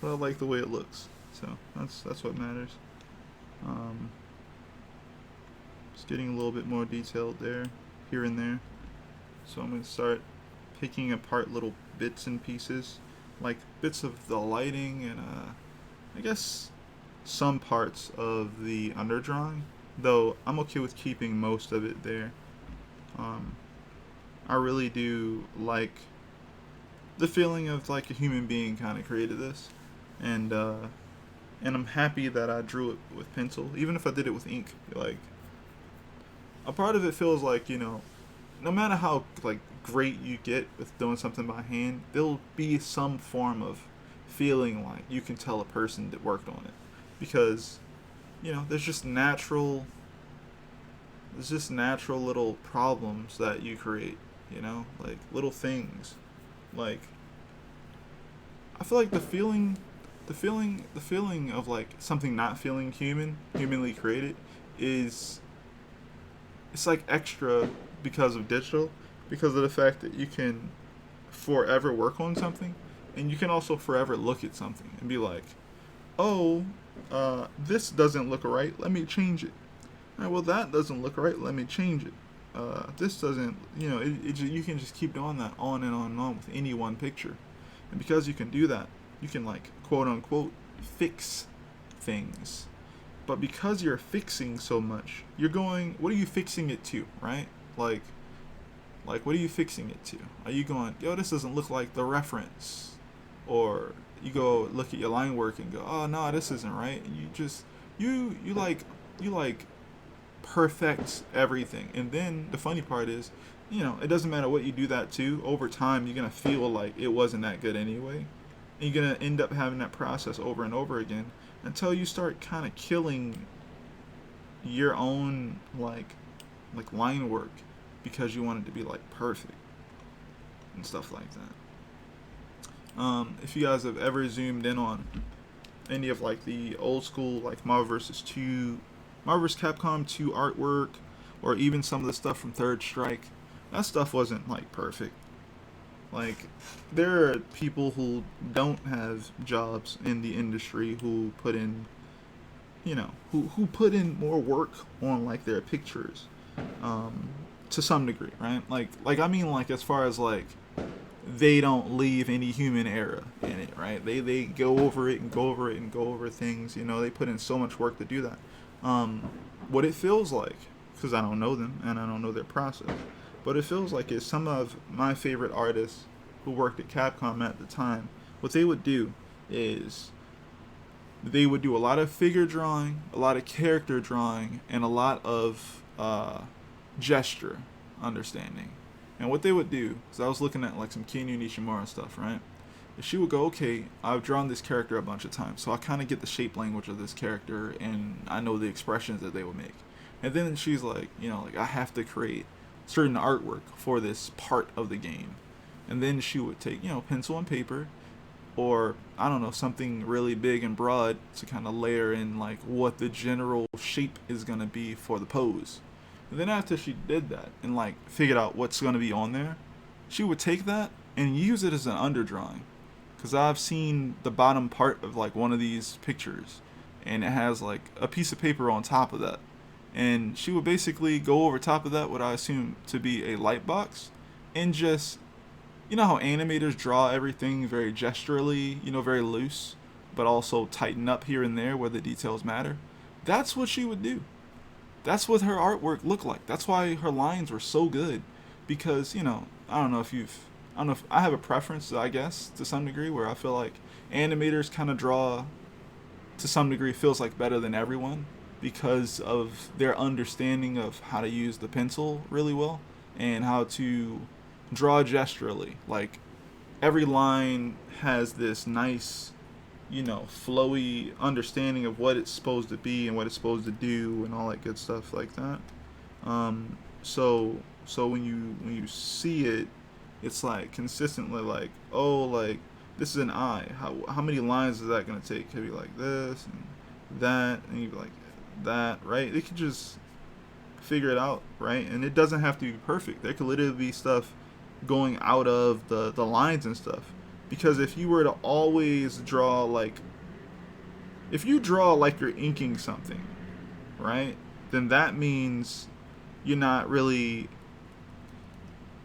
but I like the way it looks, so that's what matters. Um, just getting a little bit more detailed there, here and there. So I'm gonna start picking apart little bits and pieces, like bits of the lighting and I guess some parts of the underdrawing. Though I'm okay with keeping most of it there. Um, I really do like the feeling of like a human being kind of created this, and and I'm happy that I drew it with pencil, even if I did it with ink. Like a part of it feels like no matter how like great you get with doing something by hand, there'll be some form of feeling like you can tell a person that worked on it, because there's just natural little problems that you create, like little things. Like I feel like the feeling of like something not feeling humanly created, is it's like extra because of digital, because of the fact that you can forever work on something, and you can also forever look at something and be like, oh, this doesn't look right, let me change it. All right, well, that doesn't look right, let me change it. This doesn't, you can just keep doing that on and on and on with any one picture. And because you can do that, you can, like, quote unquote, fix things. But because you're fixing so much, you're going, what are you fixing it to, right? Like, what are you fixing it to? Are you going, yo, this doesn't look like the reference? Or you go look at your line work and go, oh, no, this isn't right. And you just, you like perfect everything. And then the funny part is, it doesn't matter what you do that to, over time, you're going to feel like it wasn't that good anyway. And you're going to end up having that process over and over again until you start kind of killing your own, like line work, because you want it to be like perfect and stuff like that. If you guys have ever zoomed in on any of like the old school like Marvel vs. Capcom 2 artwork, or even some of the stuff from Third Strike, that stuff wasn't like perfect. Like, there are people who don't have jobs in the industry who put in, who put in more work on like their pictures, um, to some degree, right? Like I mean, like as far as like they don't leave any human error in it, right? They go over it and go over it and go over things. They put in so much work to do that. What it feels like, because I don't know them and I don't know their process, but it feels like is some of my favorite artists who worked at Capcom at the time. What they would do is they would do a lot of figure drawing, a lot of character drawing, and a lot of gesture understanding. And what they would do, because I was looking at like some Kinyu Nishimura stuff, right? She would go, okay, I've drawn this character a bunch of times, so I kind of get the shape language of this character, and I know the expressions that they would make. And then she's like, like I have to create certain artwork for this part of the game. And then she would take, pencil and paper, or I don't know, something really big and broad to kind of layer in like what the general shape is gonna be for the pose. And then after she did that and like figured out what's gonna be on there, she would take that and use it as an underdrawing. Cause I've seen the bottom part of like one of these pictures, and it has like a piece of paper on top of that, and she would basically go over top of that what I assume to be a light box, and just how animators draw everything very gesturally, very loose, but also tighten up here and there where the details matter. That's what she would do. That's what her artwork looked like. That's why her lines were so good, because I don't know if you've, I don't know if I have a preference, I guess, to some degree, where I feel like animators kind of draw to some degree feels like better than everyone because of their understanding of how to use the pencil really well and how to draw gesturally. Like every line has this nice, flowy understanding of what it's supposed to be and what it's supposed to do and all that good stuff like that. So when you see it, it's like consistently like, oh, like this is an eye. How many lines is that gonna take? It could be like this and that, and you'd be like that, right? They could just figure it out, right? And it doesn't have to be perfect. There could literally be stuff going out of the lines and stuff. Because if you were to always draw like, if you draw like you're inking something, right? Then that means you're not really,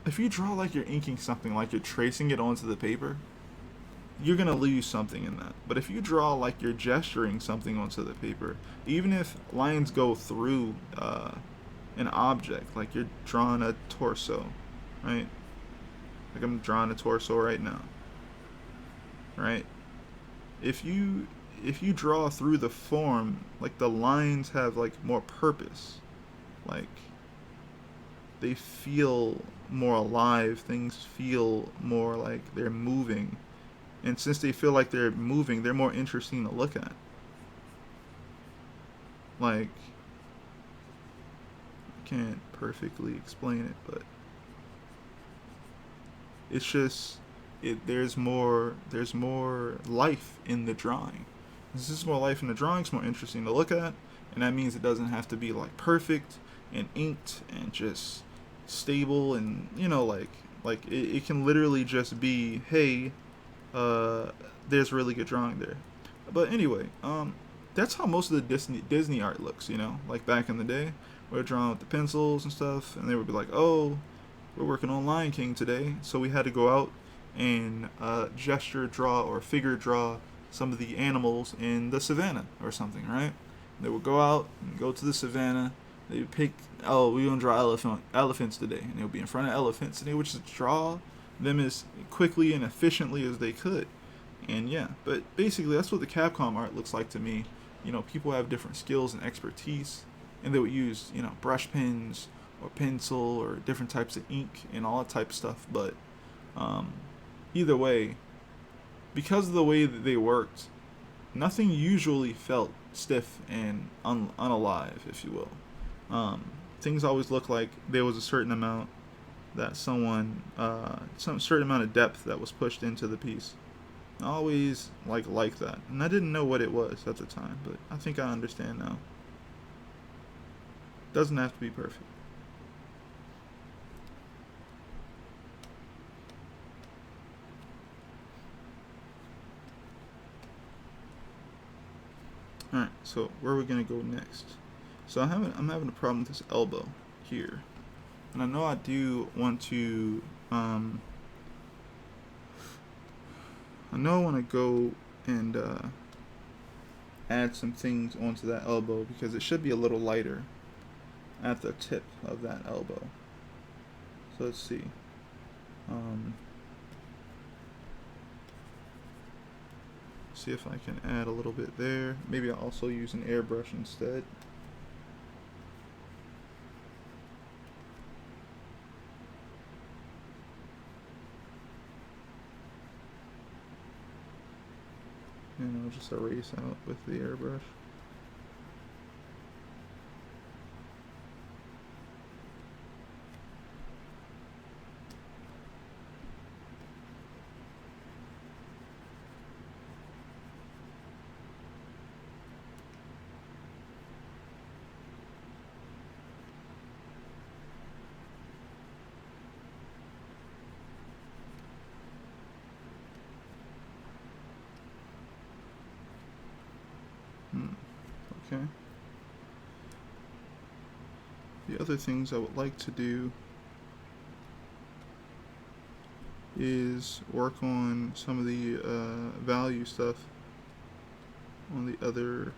if you draw like you're inking something, like you're tracing it onto the paper, you're going to lose something in that. But if you draw like you're gesturing something onto the paper, even if lines go through an object, like you're drawing a torso, right? Like I'm drawing a torso right now, right? If you draw through the form, like the lines have like more purpose, like they feel more alive, things feel more like they're moving, and since they feel like they're moving, they're more interesting to look at. Like, I can't perfectly explain it, but it's just there's more life in the drawing. This is more life in the drawing. It's more interesting to look at, and that means it doesn't have to be like perfect and inked and just stable, and like it can literally just be, hey, there's really good drawing there. But anyway, that's how most of the Disney art looks. Like back in the day, we're drawing with the pencils and stuff, and they would be like, oh, we're working on Lion King today, so we had to go out and gesture draw or figure draw some of the animals in the savannah or something, right? They would go out and go to the savannah. They would pick, oh, we're gonna draw elephants today, and they would be in front of elephants, and they would just draw them as quickly and efficiently as they could. And yeah, but basically that's what the Capcom art looks like to me. People have different skills and expertise, and they would use brush pens or pencil or different types of ink and all that type of stuff. But either way, because of the way that they worked, nothing usually felt stiff and unalive, if you will. Things always looked like there was a certain amount that some certain amount of depth that was pushed into the piece. I always like that, and I didn't know what it was at the time, but I think I understand now. Doesn't have to be perfect. Alright, so where are we gonna go next? So I'm having a problem with this elbow here. And I know I do want to I know I want to go and add some things onto that elbow because it should be a little lighter at the tip of that elbow. So let's see. See if I can add a little bit there. Maybe I'll also use an airbrush instead. And I'll just erase out with the airbrush. Okay. The other things I would like to do is work on some of the value stuff on the other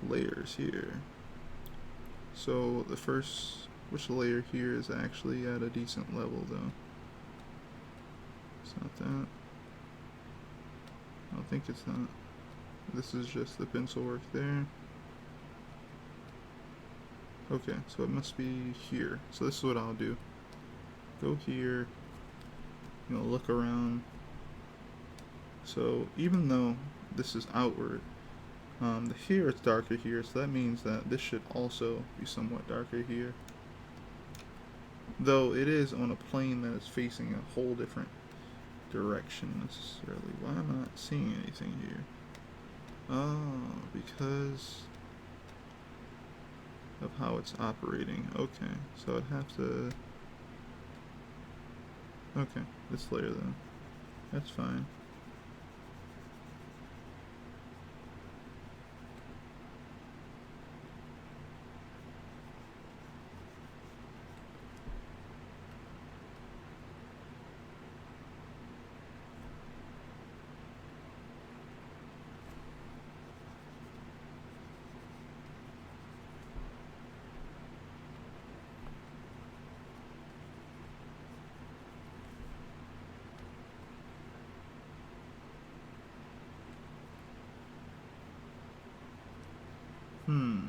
layers here. So the first, which layer here is actually at a decent level though. It's not that. I don't think it's that. This is just the pencil work there. Okay, so it must be here. So this is what I'll do. Go here, look around. So even though this is outward, here it's darker here, so that means that this should also be somewhat darker here. Though it is on a plane that is facing a whole different direction necessarily. Why am I not seeing anything here? Oh, because of how it's operating. Okay, so I'd have to... Okay, this layer then. That's fine. Hmm.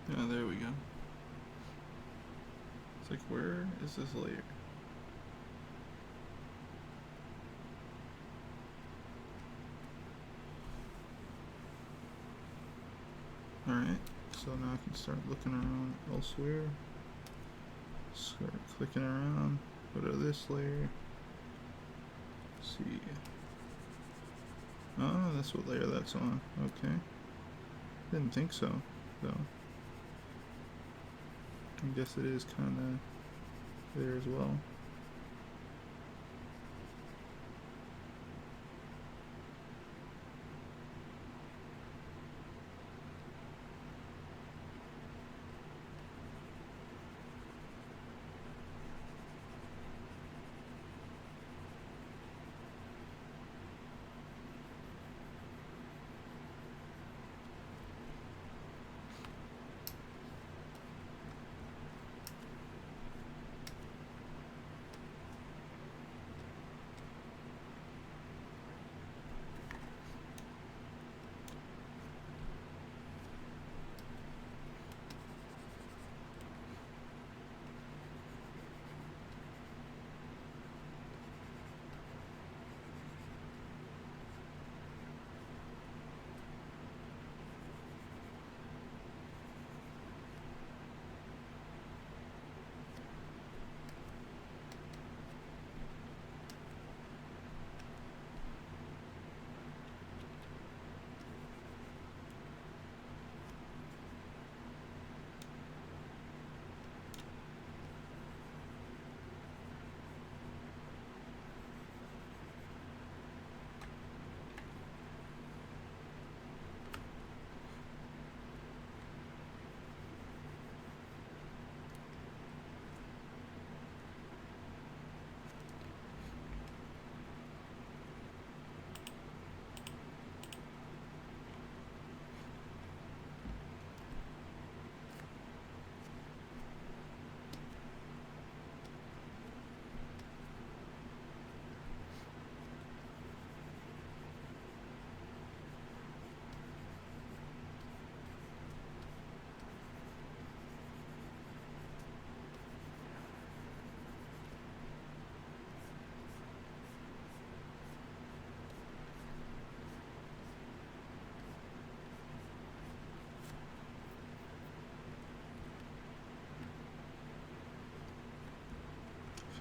Yeah, there we go. It's like, where is this layer? Alright, so now I can start looking around elsewhere. Start clicking around. Go to this layer. Let's see. Oh, that's what layer that's on. Okay. Didn't think so, though. I guess it is kind of there as well.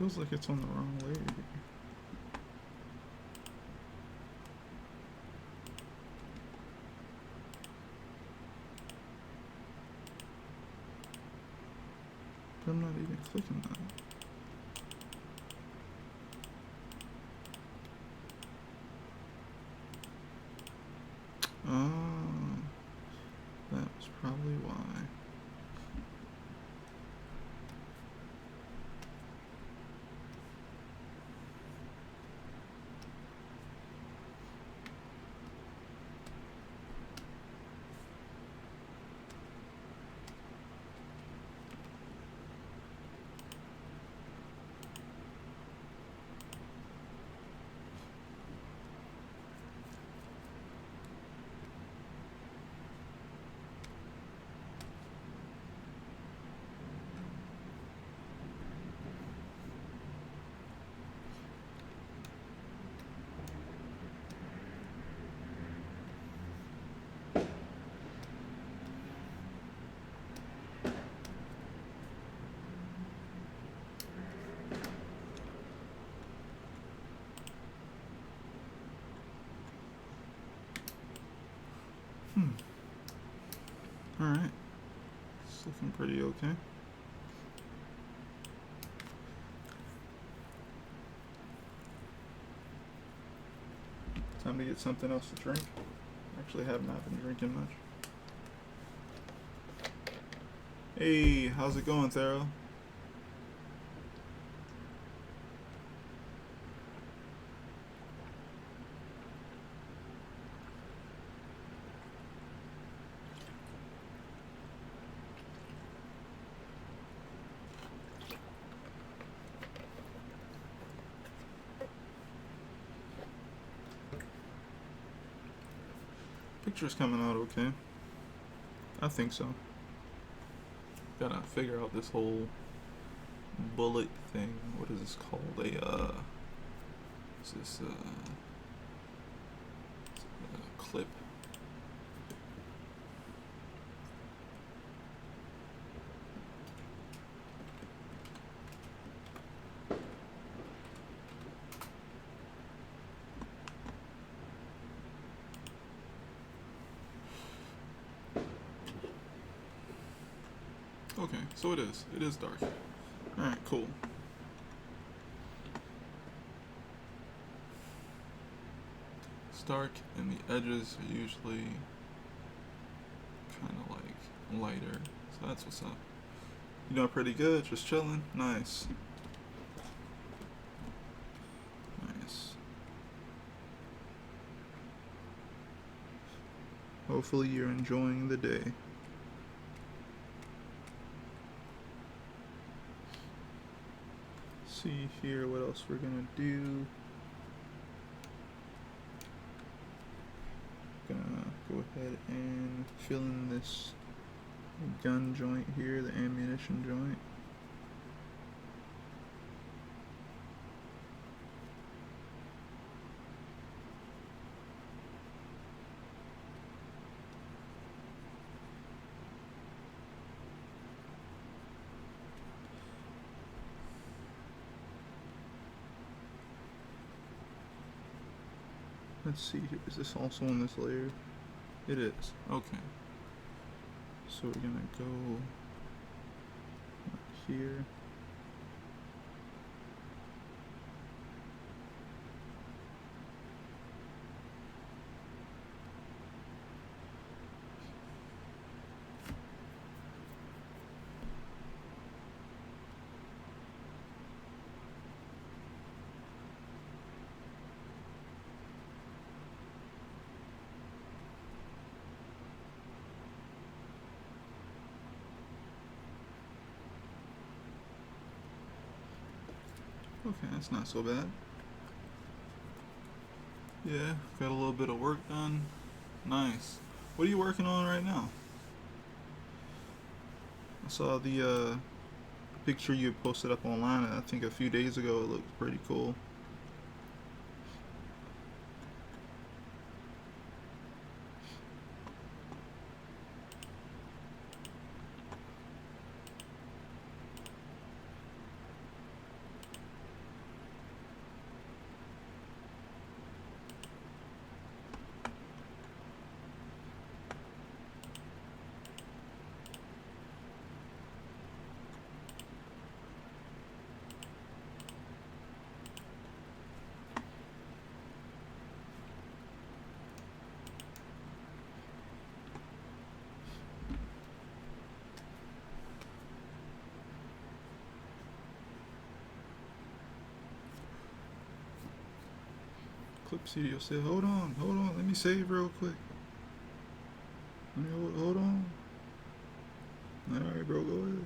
Feels like it's on the wrong layer here. But I'm not even clicking that. Oh, that was probably why. Alright. It's looking pretty okay. Time to get something else to drink. Actually have not been drinking much. Hey, how's it going, Thero? Picture's coming out okay. I think so. Gotta figure out this whole bullet thing. What is this called? Is this a clip? Okay, so it is. It is dark. Alright, cool. It's dark and the edges are usually kind of like lighter. So that's what's up. You doing pretty good? Just chilling? Nice. Nice. Hopefully you're enjoying the day. See here what else we're gonna do. Gonna go ahead and fill in this gun joint here, the ammunition joint. Let's see here, is this also on this layer? It is, okay. So we're gonna go here. Okay, that's not so bad. Yeah, got a little bit of work done. Nice. What are you working on right now? I saw the picture you posted up online, I think a few days ago. It looked pretty cool. Clip studio said, hold on, let me save real quick. Let me hold on. Alright, bro, go ahead.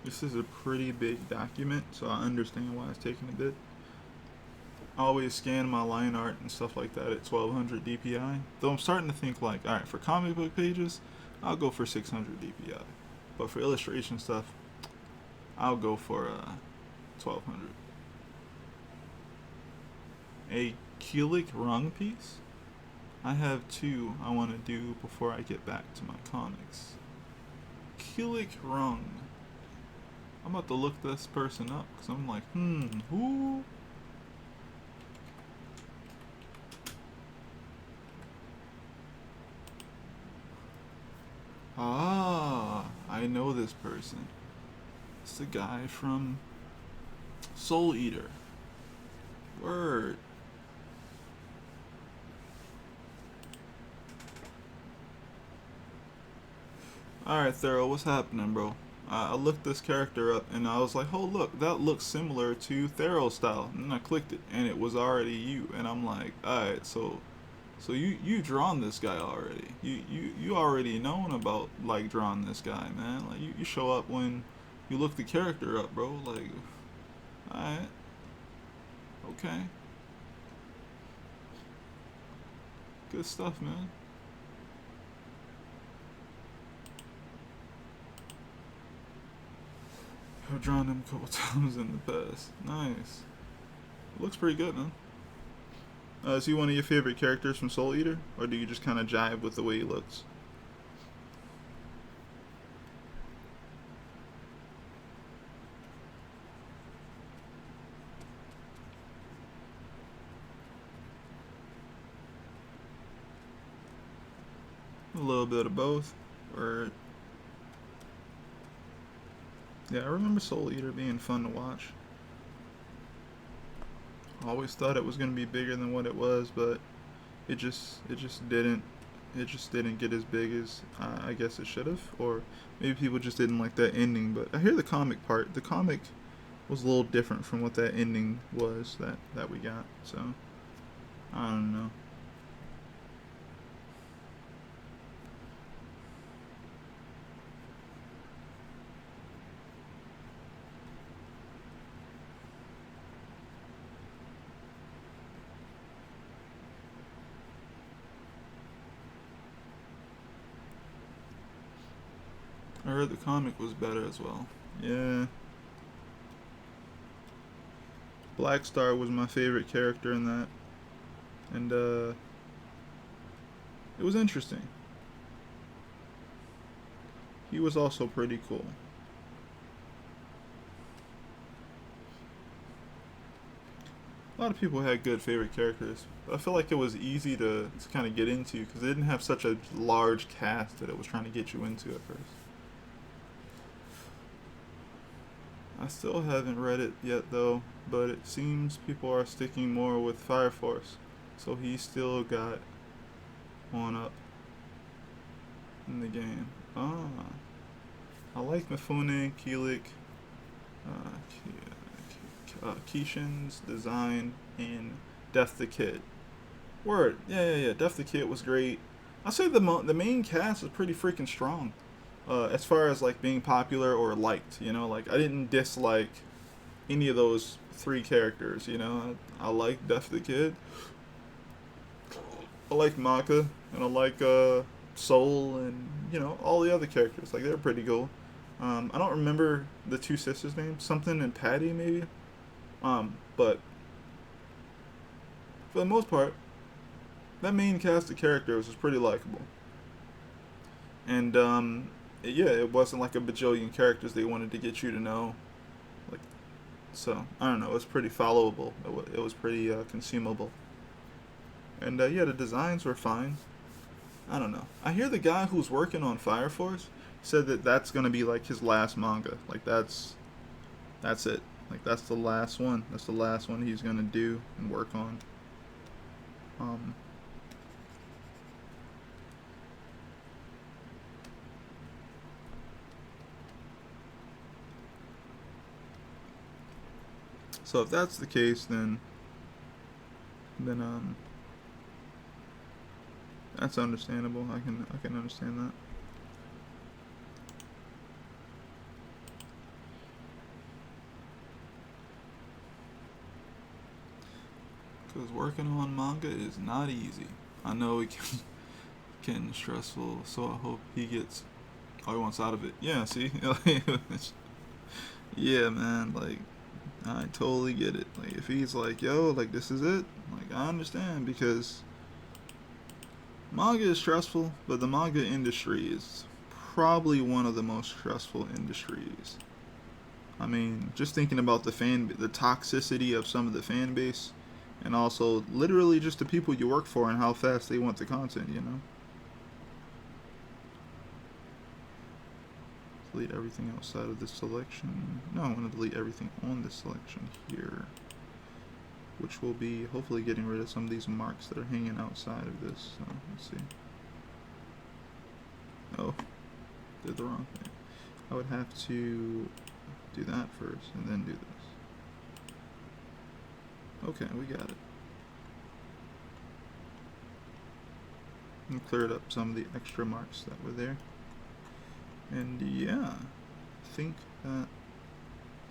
This is a pretty big document, so I understand why it's taking a bit. I always scan my line art and stuff like that at 1200 DPI. Though I'm starting to think like, alright, for comic book pages, I'll go for 600 DPI. But for illustration stuff, I'll go for 1200. A Kulik rung piece? I have two I want to do before I get back to my comics. Kulik rung. I'm about to look this person up because I'm like, who? Ah, I know this person. It's the guy from Soul Eater. Word. Alright, Thero, what's happening, bro? I looked this character up and I was like, oh look, that looks similar to Thero's style. And then I clicked it and it was already you. And I'm like, alright, so you drawn this guy already. You already known about like drawing this guy, man. Like you show up when you look the character up, bro. Like, alright. Okay. Good stuff, man. I've drawn him a couple times in the past. Nice. Looks pretty good, man. Is he one of your favorite characters from Soul Eater? Or do you just kind of jive with the way he looks? A little bit of both. Or yeah, I remember Soul Eater being fun to watch. I always thought it was gonna be bigger than what it was, but it just didn't get as big as I guess it should have, or maybe people just didn't like that ending. But I hear the comic part. The comic was a little different from what that ending was that we got. So I don't know. I heard the comic was better as well. Yeah. Black Star was my favorite character in that. And it was interesting. He was also pretty cool. A lot of people had good favorite characters. But I feel like it was easy to kind of get into because it didn't have such a large cast that it was trying to get you into at first. I still haven't read it yet though, but it seems people are sticking more with Fire Force, so he still got one up in the game. I like Mifune, Kulik, Kishin's design, and Death the Kid. Word, yeah. Death the Kid was great. I say the main cast is pretty freaking strong. As far as like being popular or liked, like I didn't dislike any of those three characters, I like Death the Kid, I like Maka, and I like Soul, and all the other characters, like they're pretty cool. I don't remember the two sisters' names, something and Patty maybe, but for the most part, that main cast of characters was pretty likable, and yeah, it wasn't like a bajillion characters they wanted to get you to know. Like, so, I don't know, it was pretty followable. It was pretty consumable. And yeah, the designs were fine. I don't know. I hear the guy who's working on Fire Force said that that's going to be like his last manga. Like, that's it. Like, that's the last one. That's the last one he's going to do and work on. So if that's the case, then that's understandable. I can understand that. Because working on manga is not easy. I know it can stressful, so I hope he gets all he wants out of it. Yeah, see? Yeah, man, like, I totally get it. Like, if he's like, yo, like, this is it, like, I understand, because manga is stressful, but the manga industry is probably one of the most stressful industries. I mean, just thinking about the toxicity of some of the fan base, and also literally just the people you work for and how fast they want the content, you know? Delete everything outside of this selection. No, I'm going to delete everything on this selection here, which will be hopefully getting rid of some of these marks that are hanging outside of this. So let's see. Oh, did the wrong thing. I would have to do that first and then do this. Okay, we got it. And cleared up some of the extra marks that were there. And yeah, I think that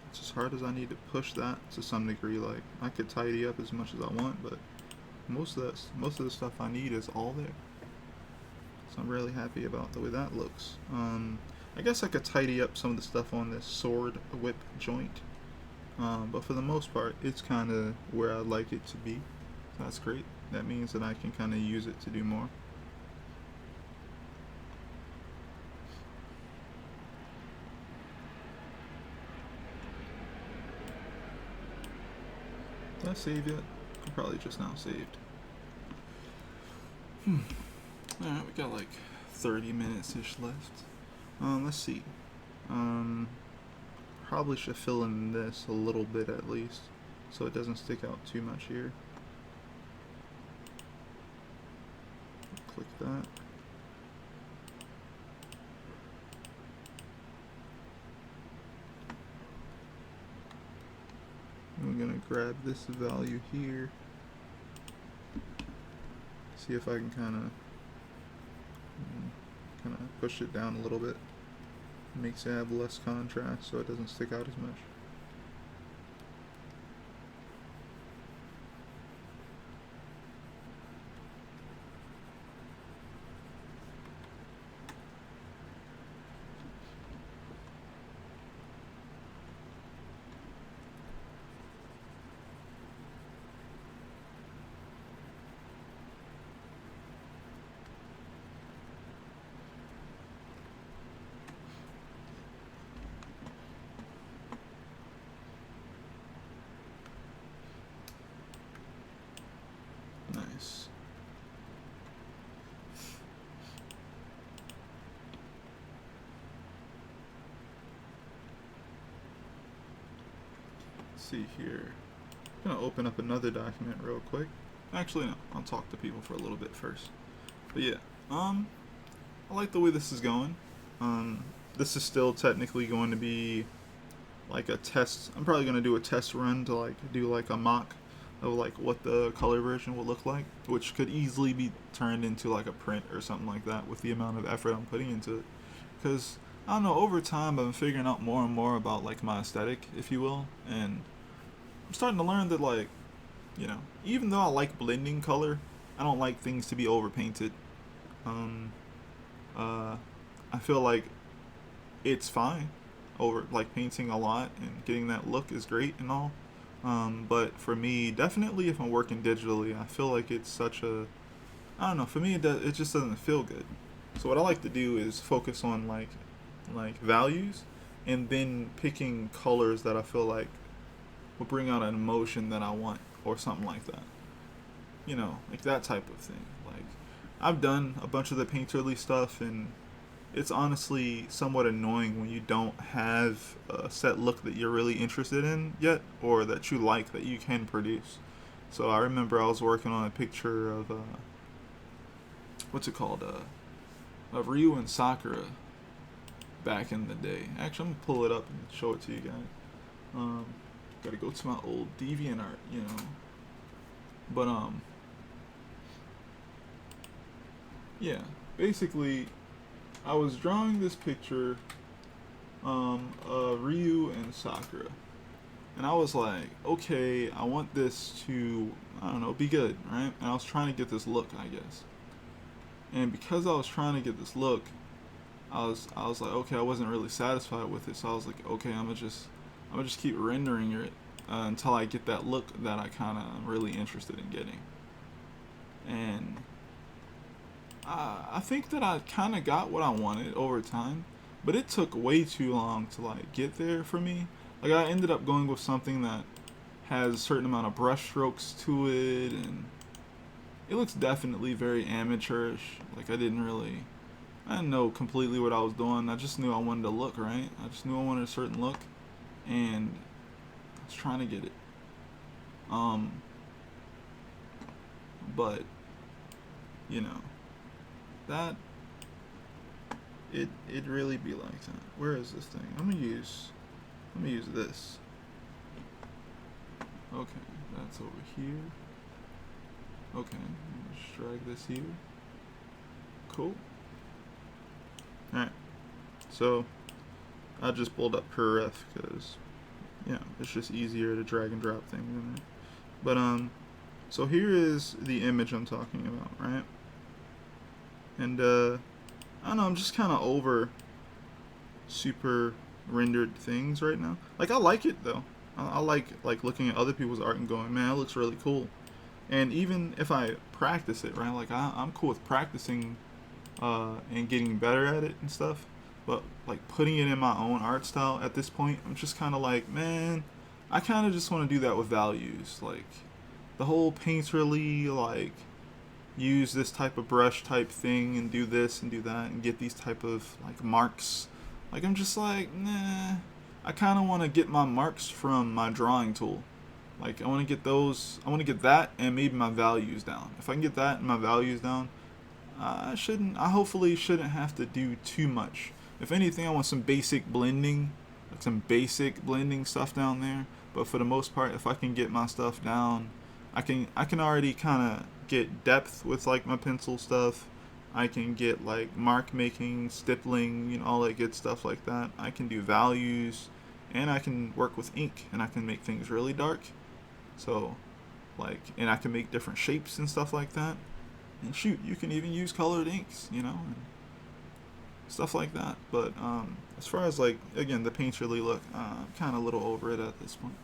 it's as hard as I need to push that to some degree. Like, I could tidy up as much as I want, but most of the stuff I need is all there. So I'm really happy about the way that looks. I guess I could tidy up some of the stuff on this sword whip joint, but for the most part, it's kind of where I'd like it to be. So that's great. That means that I can kind of use it to do more. Did I save yet? I probably just now saved. Alright, we got like 30 minutes-ish left. Let's see. Probably should fill in this a little bit at least, so it doesn't stick out too much here. Click that. I'm gonna grab this value here. See if I can kind of push it down a little bit. Makes it have less contrast so it doesn't stick out as much. Nice. Let's see here. I'm gonna open up another document real quick. Actually, no. I'll talk to people for a little bit first. But yeah, I like the way this is going. This is still technically going to be like a test. I'm probably gonna do a test run to like do like a mock of like what the color version will look like, which could easily be turned into like a print or something like that with the amount of effort I'm putting into it. Because I don't know, over time I've been figuring out more and more about like my aesthetic, if you will, and I'm starting to learn that like, you know, even though I like blending color, I don't like things to be overpainted. Um, I feel like it's fine over like painting a lot and getting that look is great and all. But for me, definitely if I'm working digitally, I feel like it's such a, I don't know, for me it just doesn't feel good. So what I like to do is focus on like values and then picking colors that I feel like will bring out an emotion that I want or something like that. You know, like that type of thing. Like I've done a bunch of the painterly stuff and it's honestly somewhat annoying when you don't have a set look that you're really interested in yet or that you like that you can produce. So I remember I was working on a picture of what's it called, of Ryu and Sakura back in the day. Actually, I'm gonna pull it up and show it to you guys. Gotta go to my old DeviantArt, you know. But yeah. Basically, I was drawing this picture of Ryu and Sakura, and I was like, okay, I want this to, I don't know, be good, right? And I was trying to get this look, I guess. And because I was trying to get this look, I was like, okay, I wasn't really satisfied with it, so I was like, okay, I'm gonna just keep rendering it until I get that look that I kind of am really interested in getting. And I think that I kind of got what I wanted over time, but it took way too long to like get there for me. Like I ended up going with something that has a certain amount of brush strokes to it, and it looks definitely very amateurish. Like I didn't know completely what I was doing. I just knew I wanted to look right. I just knew I wanted a certain look, and I was trying to get it. But you know, that it really be like that. Where is this thing? I'm gonna use this. Okay, that's over here. Okay, just drag this here. Cool. Alright, so I just pulled up per ref because, you know, it's just easier to drag and drop things in there. But so here is the image I'm talking about, right? And I don't know, I'm just kind of over super rendered things right now. Like I like it though. I like looking at other people's art and going, man, that looks really cool. And even if I practice it, right? Like I'm cool with practicing and getting better at it and stuff. But like putting it in my own art style at this point, I'm just kind of like, man, I kind of just want to do that with values. Like the whole painterly, like use this type of brush type thing and do this and do that and get these type of like marks. Like I'm just like, nah. I kind of want to get my marks from my drawing tool. Like I want to get those. I want to get that and maybe my values down. If I can get that and my values down, I hopefully shouldn't have to do too much. If anything, I want some basic blending, like some basic blending stuff down there. But for the most part, if I can get my stuff down, I can already kind of get depth with like my pencil stuff. I can get like mark making, stippling, you know, all that good stuff like that. I can do values, and I can work with ink, and I can make things really dark. So, like, and I can make different shapes and stuff like that. And shoot, you can even use colored inks, you know, and stuff like that. But as far as like, again, the painterly look, I'm kind of a little over it at this point.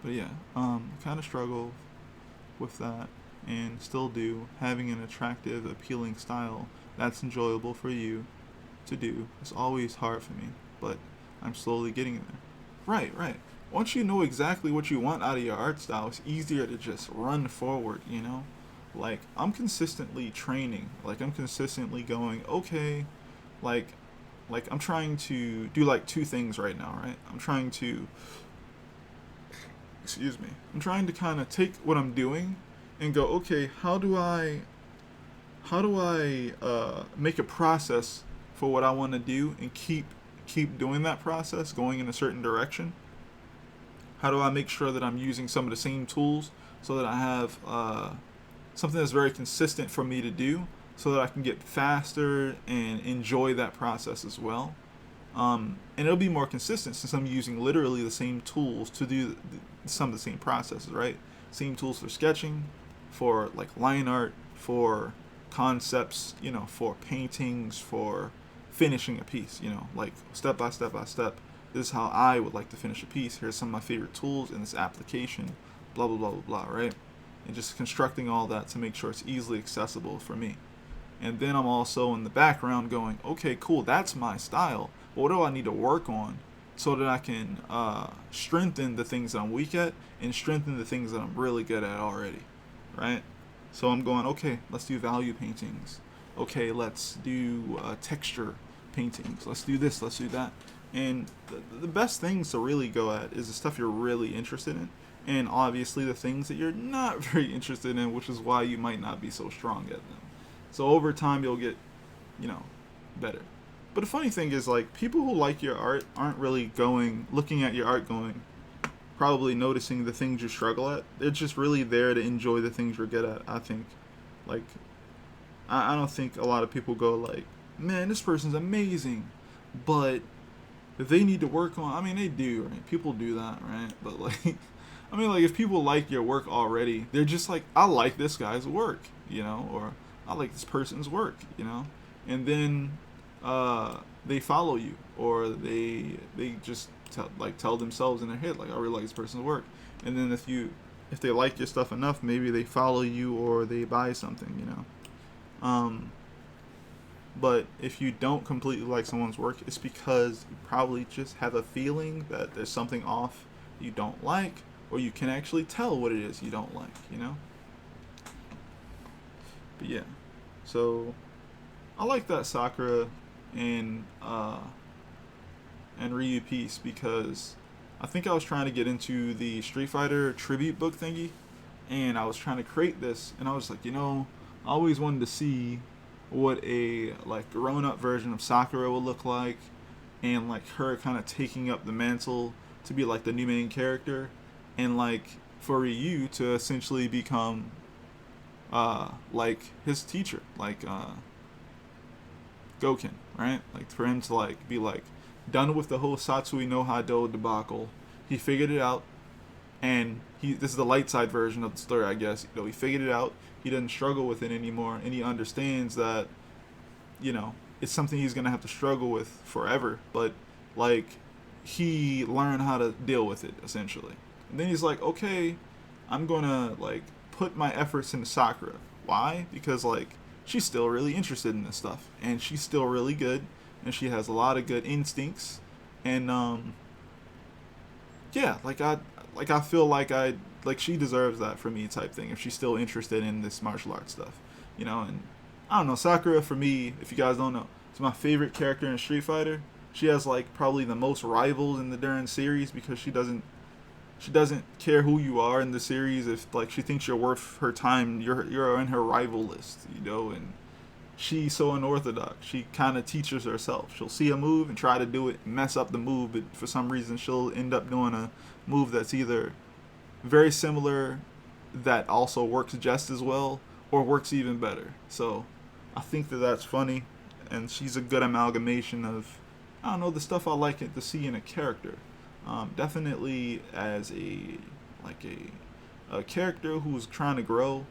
But yeah, kind of struggle with that, and still do. Having an attractive, appealing style that's enjoyable for you to do is always hard for me, but I'm slowly getting there. Right. Once you know exactly what you want out of your art style, it's easier to just run forward, you know? Like, I'm consistently training. Like, I'm consistently going, okay, like I'm trying to do like two things right now, right? I'm trying to kind of take what I'm doing and go, okay, how do I make a process for what I want to do and keep doing that process going in a certain direction? How do I make sure that I'm using some of the same tools so that I have something that's very consistent for me to do, so that I can get faster and enjoy that process as well? And it'll be more consistent since I'm using literally the same tools to do some of the same processes, right? Same tools for sketching, for like line art, for concepts, you know, for paintings, for finishing a piece, you know, like step by step by step. This is how I would like to finish a piece. Here's some of my favorite tools in this application, blah, blah, blah, blah, blah, right? And just constructing all that to make sure it's easily accessible for me. And then I'm also in the background going, okay, cool, that's my style. But what do I need to work on so that I can strengthen the things that I'm weak at and strengthen the things that I'm really good at already, right? So I'm going, okay, let's do value paintings. Okay, let's do texture paintings. Let's do this, let's do that. And the best things to really go at is the stuff you're really interested in, and obviously the things that you're not very interested in, which is why you might not be so strong at them. So over time you'll get, you know, better. But the funny thing is, like, people who like your art aren't really looking at your art going, probably noticing the things you struggle at. They're just really there to enjoy the things you're good at, I think. Like, I don't think a lot of people go like, man, this person's amazing, but they need to work on. I mean, they do, right? People do that, right? But like, I mean, like if people like your work already, they're just like, I like this guy's work, you know, or I like this person's work, you know, and then they follow you, or they just tell themselves in their head like, I really like this person's work, and then if they like your stuff enough, maybe they follow you or they buy something, you know. But if you don't completely like someone's work, it's because you probably just have a feeling that there's something off you don't like, or you can actually tell what it is you don't like, you know? But yeah. So I like that Sakura and Ryu piece because I think I was trying to get into the Street Fighter tribute book thingy, and I was trying to create this, and I was like, you know, I always wanted to see what a like grown up version of Sakura would look like, and like her kind of taking up the mantle to be like the new main character, and like for Ryu to essentially become like his teacher, like Goken, right? Like for him to like be like done with the whole Satsui no Hado debacle. He figured it out, and this is the light side version of the story, I guess. You know, he figured it out. He doesn't struggle with it anymore, and he understands that, you know, it's something he's gonna have to struggle with forever. But like, he learned how to deal with it essentially. And then he's like, okay, I'm gonna like put my efforts into Sakura. Why? Because like she's still really interested in this stuff, and she's still really good, and she has a lot of good instincts, and yeah, I feel like she deserves that for me type thing if she's still interested in this martial arts stuff, you know. And I don't know, Sakura for me, if you guys don't know, it's my favorite character in Street Fighter. She has like probably the most rivals in the Duran series because she doesn't care who you are in the series. If like she thinks you're worth her time, you're in her rival list, you know. And she's so unorthodox. She kind of teaches herself. She'll see a move and try to do it, mess up the move, but for some reason she'll end up doing a move that's either very similar that also works just as well or works even better. So I think that that's funny, and she's a good amalgamation of, I don't know, the stuff I like it to see in a character. Definitely as a character who's trying to grow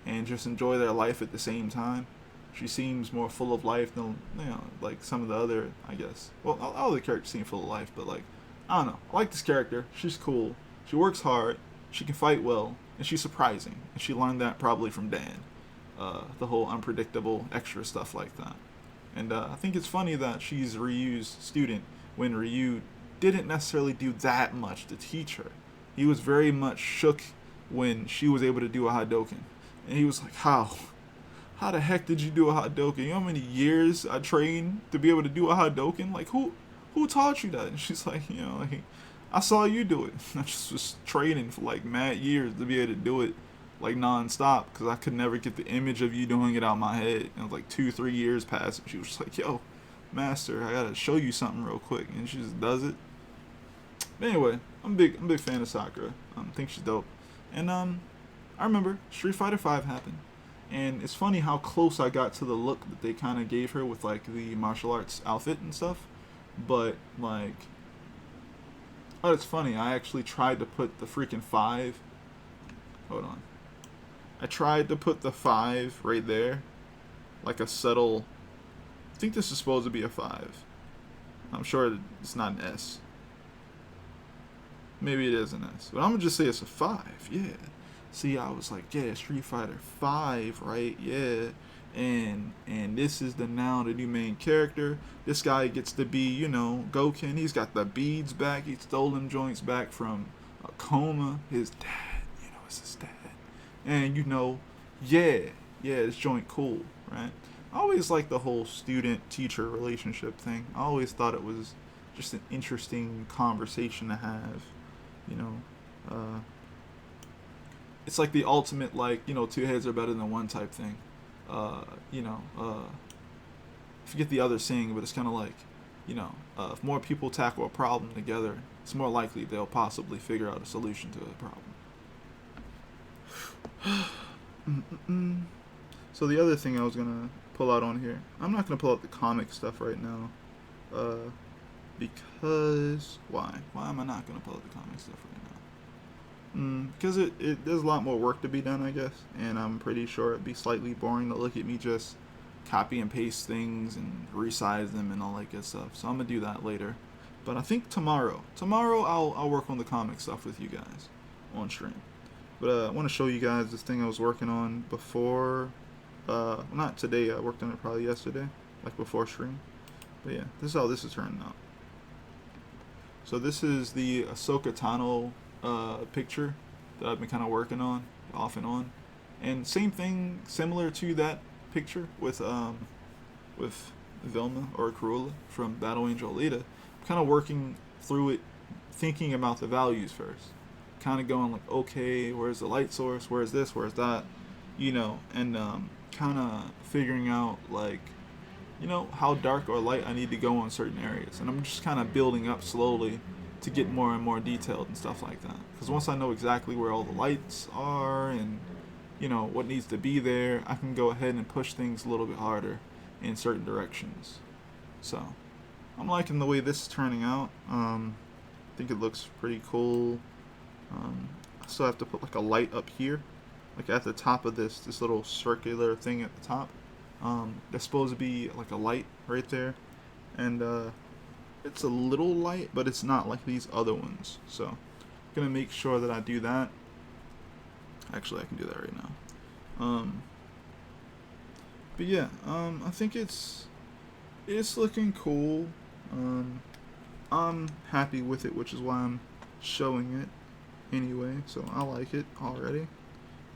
and just enjoy their life at the same time. She seems more full of life than, you know, like some of the other, I guess. Well, all the characters seem full of life, but like, I don't know. I like this character. She's cool. She works hard. She can fight well, and she's surprising. And she learned that probably from Dan. The whole unpredictable extra stuff like that. And I think it's funny that she's Ryu's student when Ryu didn't necessarily do that much to teach her. He was very much shook when she was able to do a Hadouken. And he was like, how? How the heck did you do a Hadouken? You know how many years I trained to be able to do a Hadouken? Like, who taught you that? And she's like, you know, like, I saw you do it. I just was training for like mad years to be able to do it like non-stop because I could never get the image of you doing it out of my head. And it was like 2-3 years passed, and she was just like, yo, master, I gotta show you something real quick. And she just does it. But anyway, I'm a big fan of Sakura. I think she's dope. And I remember Street Fighter V happened. And it's funny how close I got to the look that they kind of gave her with like the martial arts outfit and stuff. But like, oh, it's funny. I actually tried to put the freaking 5. Hold on. I tried to put the 5 right there, like a subtle. I think this is supposed to be a 5. I'm sure it's not an S. Maybe it is an S, but I'm gonna just say it's a 5. Yeah. See, I was like, yeah, Street Fighter 5, right? Yeah. And this is the new main character. This guy gets to be, you know, Goken. He's got the beads back. He stole them joints back from a coma. His dad, you know, it's his dad. And, you know, yeah, this joint cool, right? I always liked the whole student-teacher relationship thing. I always thought it was just an interesting conversation to have, you know. It's like the ultimate, like, you know, 2 heads are better than 1 type thing. You know, I forget the other saying, but it's kind of like, if more people tackle a problem together, it's more likely they'll possibly figure out a solution to the problem. So the other thing I was gonna pull out on here, I'm not gonna pull out the comic stuff right now, because why? Why am I not gonna pull out the comic stuff right now? Because there's a lot more work to be done, I guess, and I'm pretty sure it'd be slightly boring to look at me just copy and paste things and resize them and all that good stuff. So I'm gonna do that later. But I think tomorrow I'll work on the comic stuff with you guys on stream. But I want to show you guys this thing I was working on before. Not today. I worked on it probably yesterday, like before stream. But yeah, this is how this is turning out. So this is the Ahsoka Tano picture that I've been kind of working on off and on, and same thing, similar to that picture with Vilma or Caerula from Battle Angel Alita. I'm kind of working through it, thinking about the values first, kind of going like, okay, where's the light source, where's this, where's that, and kind of figuring out like, how dark or light I need to go on certain areas, and I'm just kind of building up slowly to get more and more detailed and stuff like that. Because once I know exactly where all the lights are and what needs to be there, I can go ahead and push things a little bit harder in certain directions. So I'm liking the way this is turning out. I think it looks pretty cool. I still have to put like a light up here, like at the top of this little circular thing at the top. There's supposed to be like a light right there, and it's a little light, but it's not like these other ones. So I'm gonna make sure that I do that. Actually, I can do that right now. But yeah, I think it's looking cool. I'm happy with it, which is why I'm showing it anyway. So I like it already.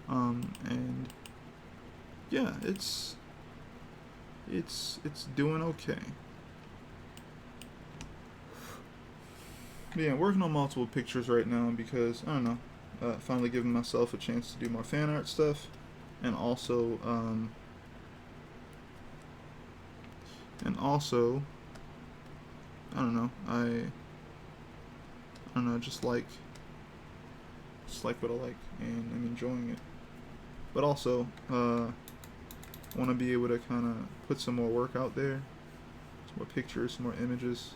And yeah, it's doing okay. But yeah, I'm working on multiple pictures right now because I don't know. Finally giving myself a chance to do more fan art stuff, and also I don't know, I don't know, just like what I like, and I'm enjoying it. But also, I want to be able to kind of put some more work out there, some more pictures, some more images,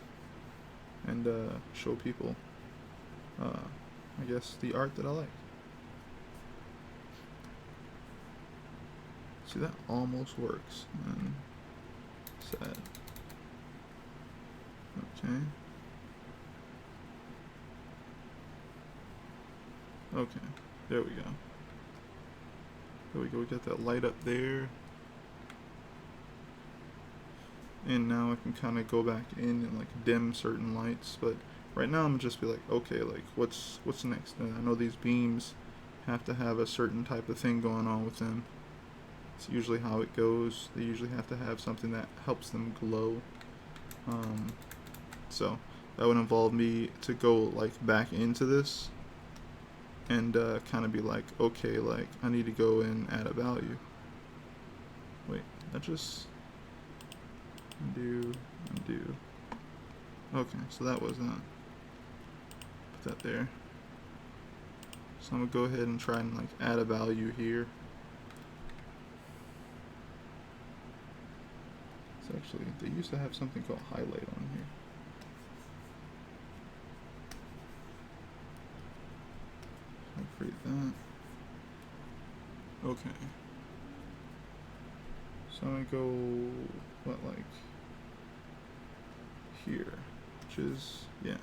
and show people, I guess, the art that I like. See, that almost works. And sad. Okay. Okay. There we go. There we go. We got that light up there. And now I can kind of go back in and like dim certain lights, but right now I'm gonna just be like, okay, like what's next? And I know these beams have to have a certain type of thing going on with them. It's usually how it goes. They usually have to have something that helps them glow. So that would involve me to go like back into this and kind of be like, okay, like I need to go and add a value. Wait, that just undo. Okay, so that was that. Put that there. So I'm gonna go ahead and try and like add a value here. It's actually, they used to have something called highlight on here. I'll create that. Okay. So I'm gonna go, what, like here, which is, yeah.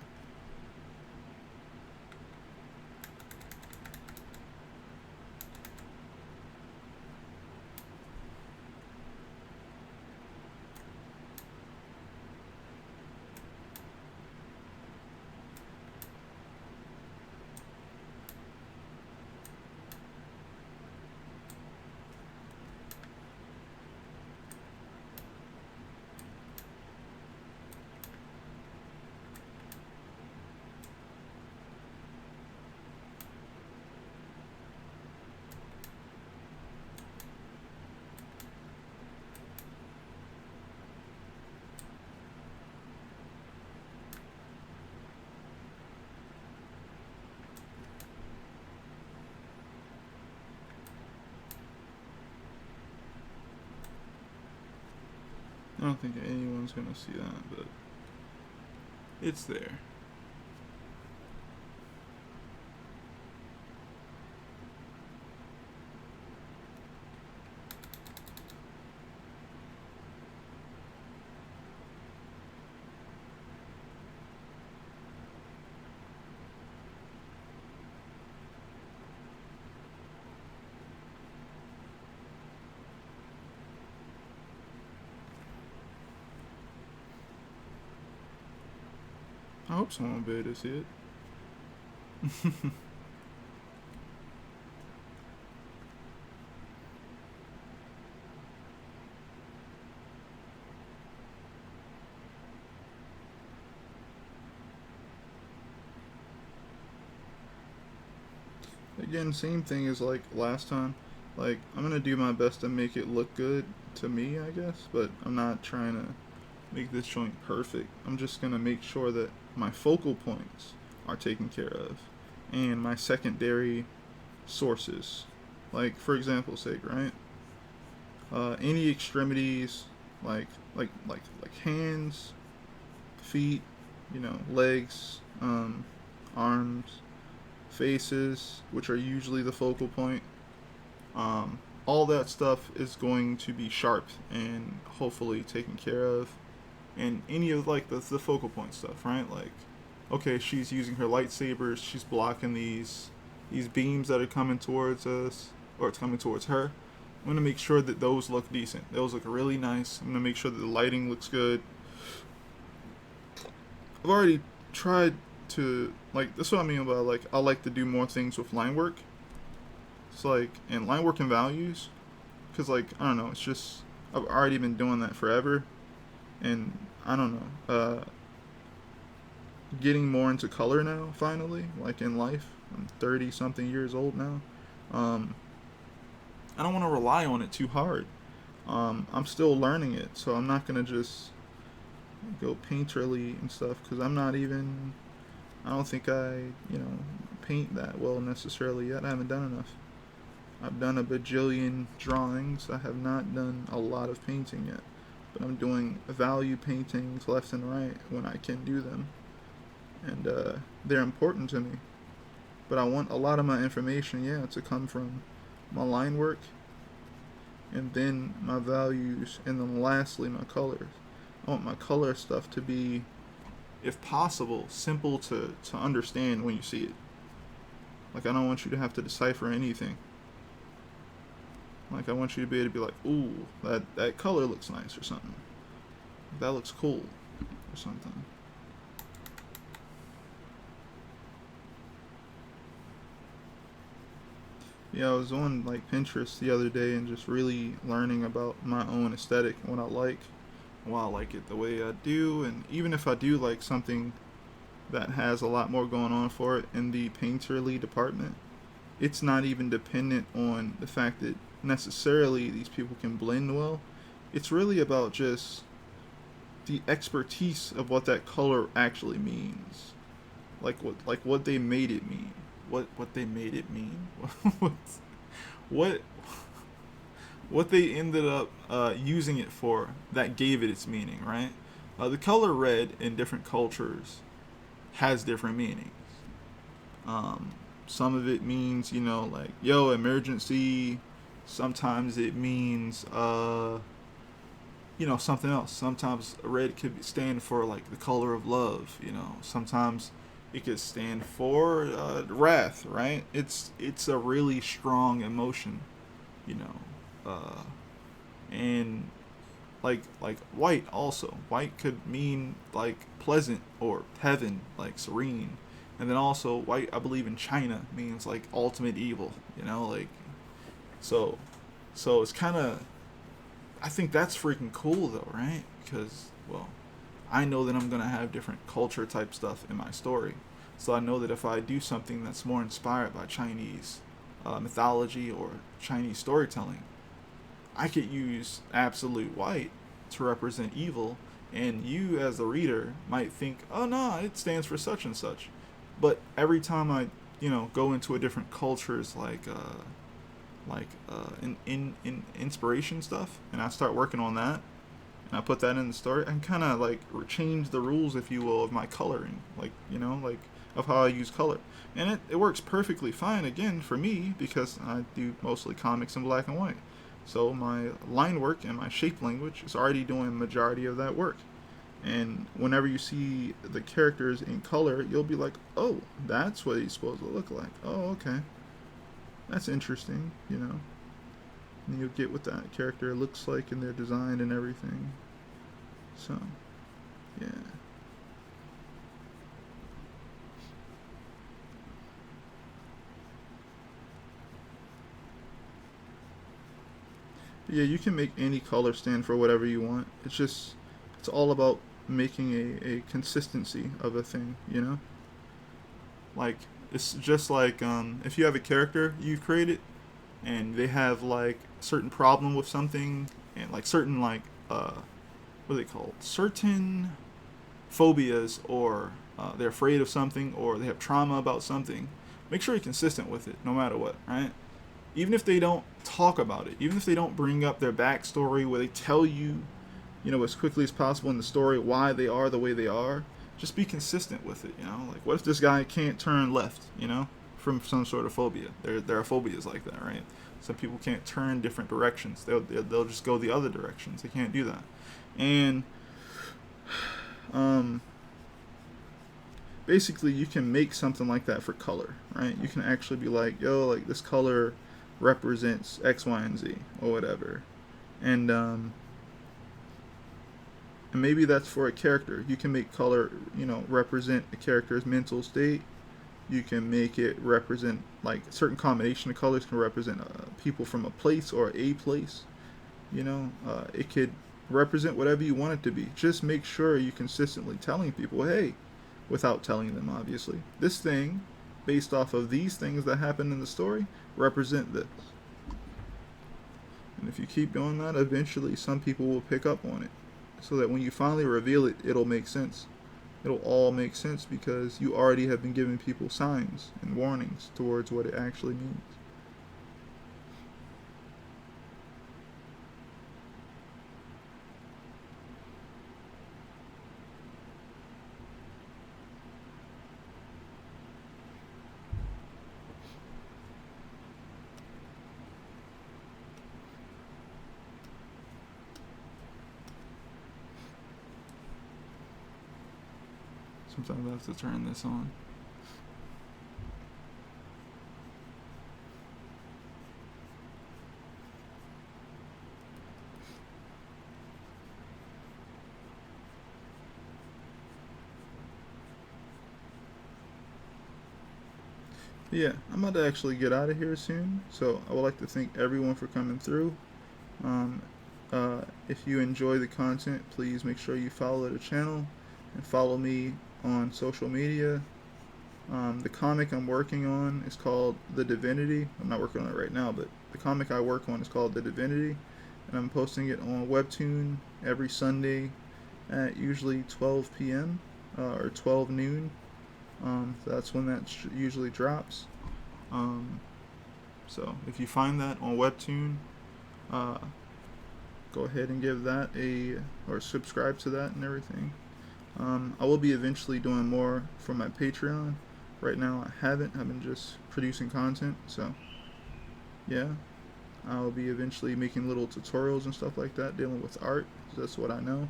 I don't think anyone's gonna see that, but it's there. I hope someone will be able to see it. Again, same thing as like last time. Like, I'm gonna do my best to make it look good to me, I guess, but I'm not trying to make this joint perfect. I'm just gonna make sure that my focal points are taken care of and my secondary sources. Like, for example's sake, right? Any extremities, like hands, feet, legs, arms, faces, which are usually the focal point. All that stuff is going to be sharp and hopefully taken care of. And any of like the focal point stuff, right? Like, okay, she's using her lightsabers, she's blocking these beams that are coming towards us, or it's coming towards her. I'm gonna make sure that those look decent. Those look really nice. I'm gonna make sure that the lighting looks good. I've already tried to, like, that's what I mean about, like, I like to do more things with line work. It's like, and line work and values, because, like, I don't know, it's just, I've already been doing that forever, and I don't know, getting more into color now, finally, like, in life. I'm 30 something years old now. I don't want to rely on it too hard. I'm still learning it, so I'm not gonna just go painterly and stuff, because I don't think I, paint that well necessarily yet. I haven't done enough. I've done a bajillion drawings. I have not done a lot of painting yet. But I'm doing value paintings left and right when I can do them. And they're important to me. But I want a lot of my information, to come from my line work, and then my values, and then lastly my colors. I want my color stuff to be, if possible, simple to understand when you see it. Like, I don't want you to have to decipher anything. Like, I want you to be able to be like, ooh, that color looks nice, or something. That looks cool, or something. Yeah, I was on, like, Pinterest the other day and just really learning about my own aesthetic and what I like. Why I like it the way I do, and even if I do like something that has a lot more going on for it in the painterly department, it's not even dependent on the fact that necessarily these people can blend well. It's really about just the expertise of what that color actually means, like what they made it mean, what they made it mean, what what they ended up using it for that gave it its meaning, right? The color red in different cultures has different meanings. Some of it means, like, yo, emergency. Sometimes it means, something else. Sometimes red could stand for, like, the color of love, Sometimes it could stand for wrath, right? It's a really strong emotion, you know. And like white also. White could mean like pleasant or heaven, like serene. And then also white, I believe in China, means like ultimate evil, like so it's kind of, I think that's freaking cool though, right? Because, well, I know that I'm going to have different culture type stuff in my story. So I know that if I do something that's more inspired by Chinese mythology or Chinese storytelling, I could use absolute white to represent evil, and you as a reader might think, oh no, it stands for such and such. But every time I, go into a different culture's in inspiration stuff, and I start working on that, and I put that in the story, I can kind of like change the rules, if you will, of my coloring, like, you know, like of how I use color. And it works perfectly fine, again, for me, because I do mostly comics in black and white. So my line work and my shape language is already doing the majority of that work. And whenever you see the characters in color, you'll be like, oh, that's what he's supposed to look like. Oh, okay. That's interesting, you know. And you'll get what that character looks like in their design and everything. So, yeah. But yeah, you can make any color stand for whatever you want. It's all about making a consistency of a thing, you know? Like, it's just like if you have a character you've created and they have like certain problem with something, and like certain like what are they called, certain phobias, or they're afraid of something, or they have trauma about something, make sure you're consistent with it no matter what, right? Even if they don't talk about it, even if they don't bring up their backstory where they tell you, you know, as quickly as possible in the story why they are the way they are, just be consistent with it, you know? Like, what if this guy can't turn left, you know, from some sort of phobia? There are phobias like that, right? Some people can't turn different directions. They'll just go the other directions. They can't do that. And um, basically, you can make something like that for color, right? You can actually be like, yo, like this color represents X, Y, and Z, or whatever. And and maybe that's for a character. You can make color, you know, represent a character's mental state. You can make it represent, like, certain combination of colors can represent people from a place or a place. You know, it could represent whatever you want it to be. Just make sure you consistently telling people, hey, without telling them, obviously, this thing, based off of these things that happen in the story, represent this. And if you keep doing that, eventually some people will pick up on it. So that when you finally reveal it, it'll make sense. It'll all make sense because you already have been giving people signs and warnings towards what it actually means. Sometimes I have to turn this on. Yeah, I'm about to actually get out of here soon. So I would like to thank everyone for coming through. Um, if you enjoy the content, please make sure you follow the channel and follow me on social media. The comic I'm working on is called The Divinity. I'm not working on it right now, but the comic I work on is called The Divinity, and I'm posting it on webtoon every Sunday at usually 12 p.m. Or 12 noon. So that's when that usually drops. Um, so if you find that on webtoon, uh, go ahead and give that or subscribe to that and everything. I will be eventually doing more for my Patreon. Right now I haven't. I've been just producing content. So yeah, I'll be eventually making little tutorials and stuff like that, dealing with art. 'Cause that's what I know.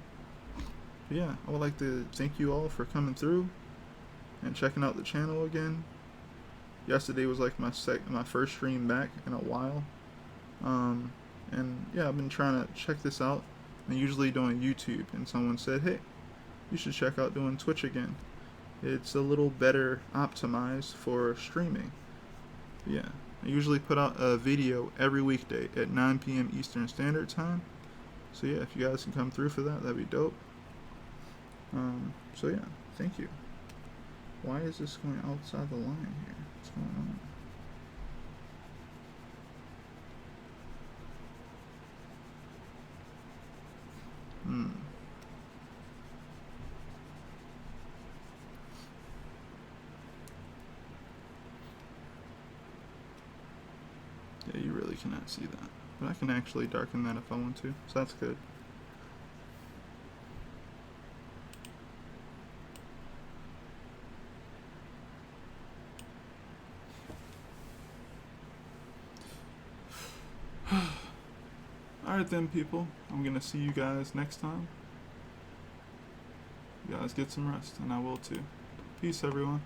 But yeah, I would like to thank you all for coming through and checking out the channel again. Yesterday was like my first stream back in a while. And yeah, I've been trying to check this out. I'm usually doing YouTube, and someone said, hey, you should check out doing Twitch again. It's a little better optimized for streaming. Yeah, I usually put out a video every weekday at 9 p.m. Eastern Standard Time. So yeah, if you guys can come through for that, that'd be dope. So yeah, thank you. Why is this going outside the line here? What's going on? Yeah, you really cannot see that. But I can actually darken that if I want to, so that's good. Alright then, people. I'm gonna see you guys next time. You guys get some rest, and I will too. Peace, everyone.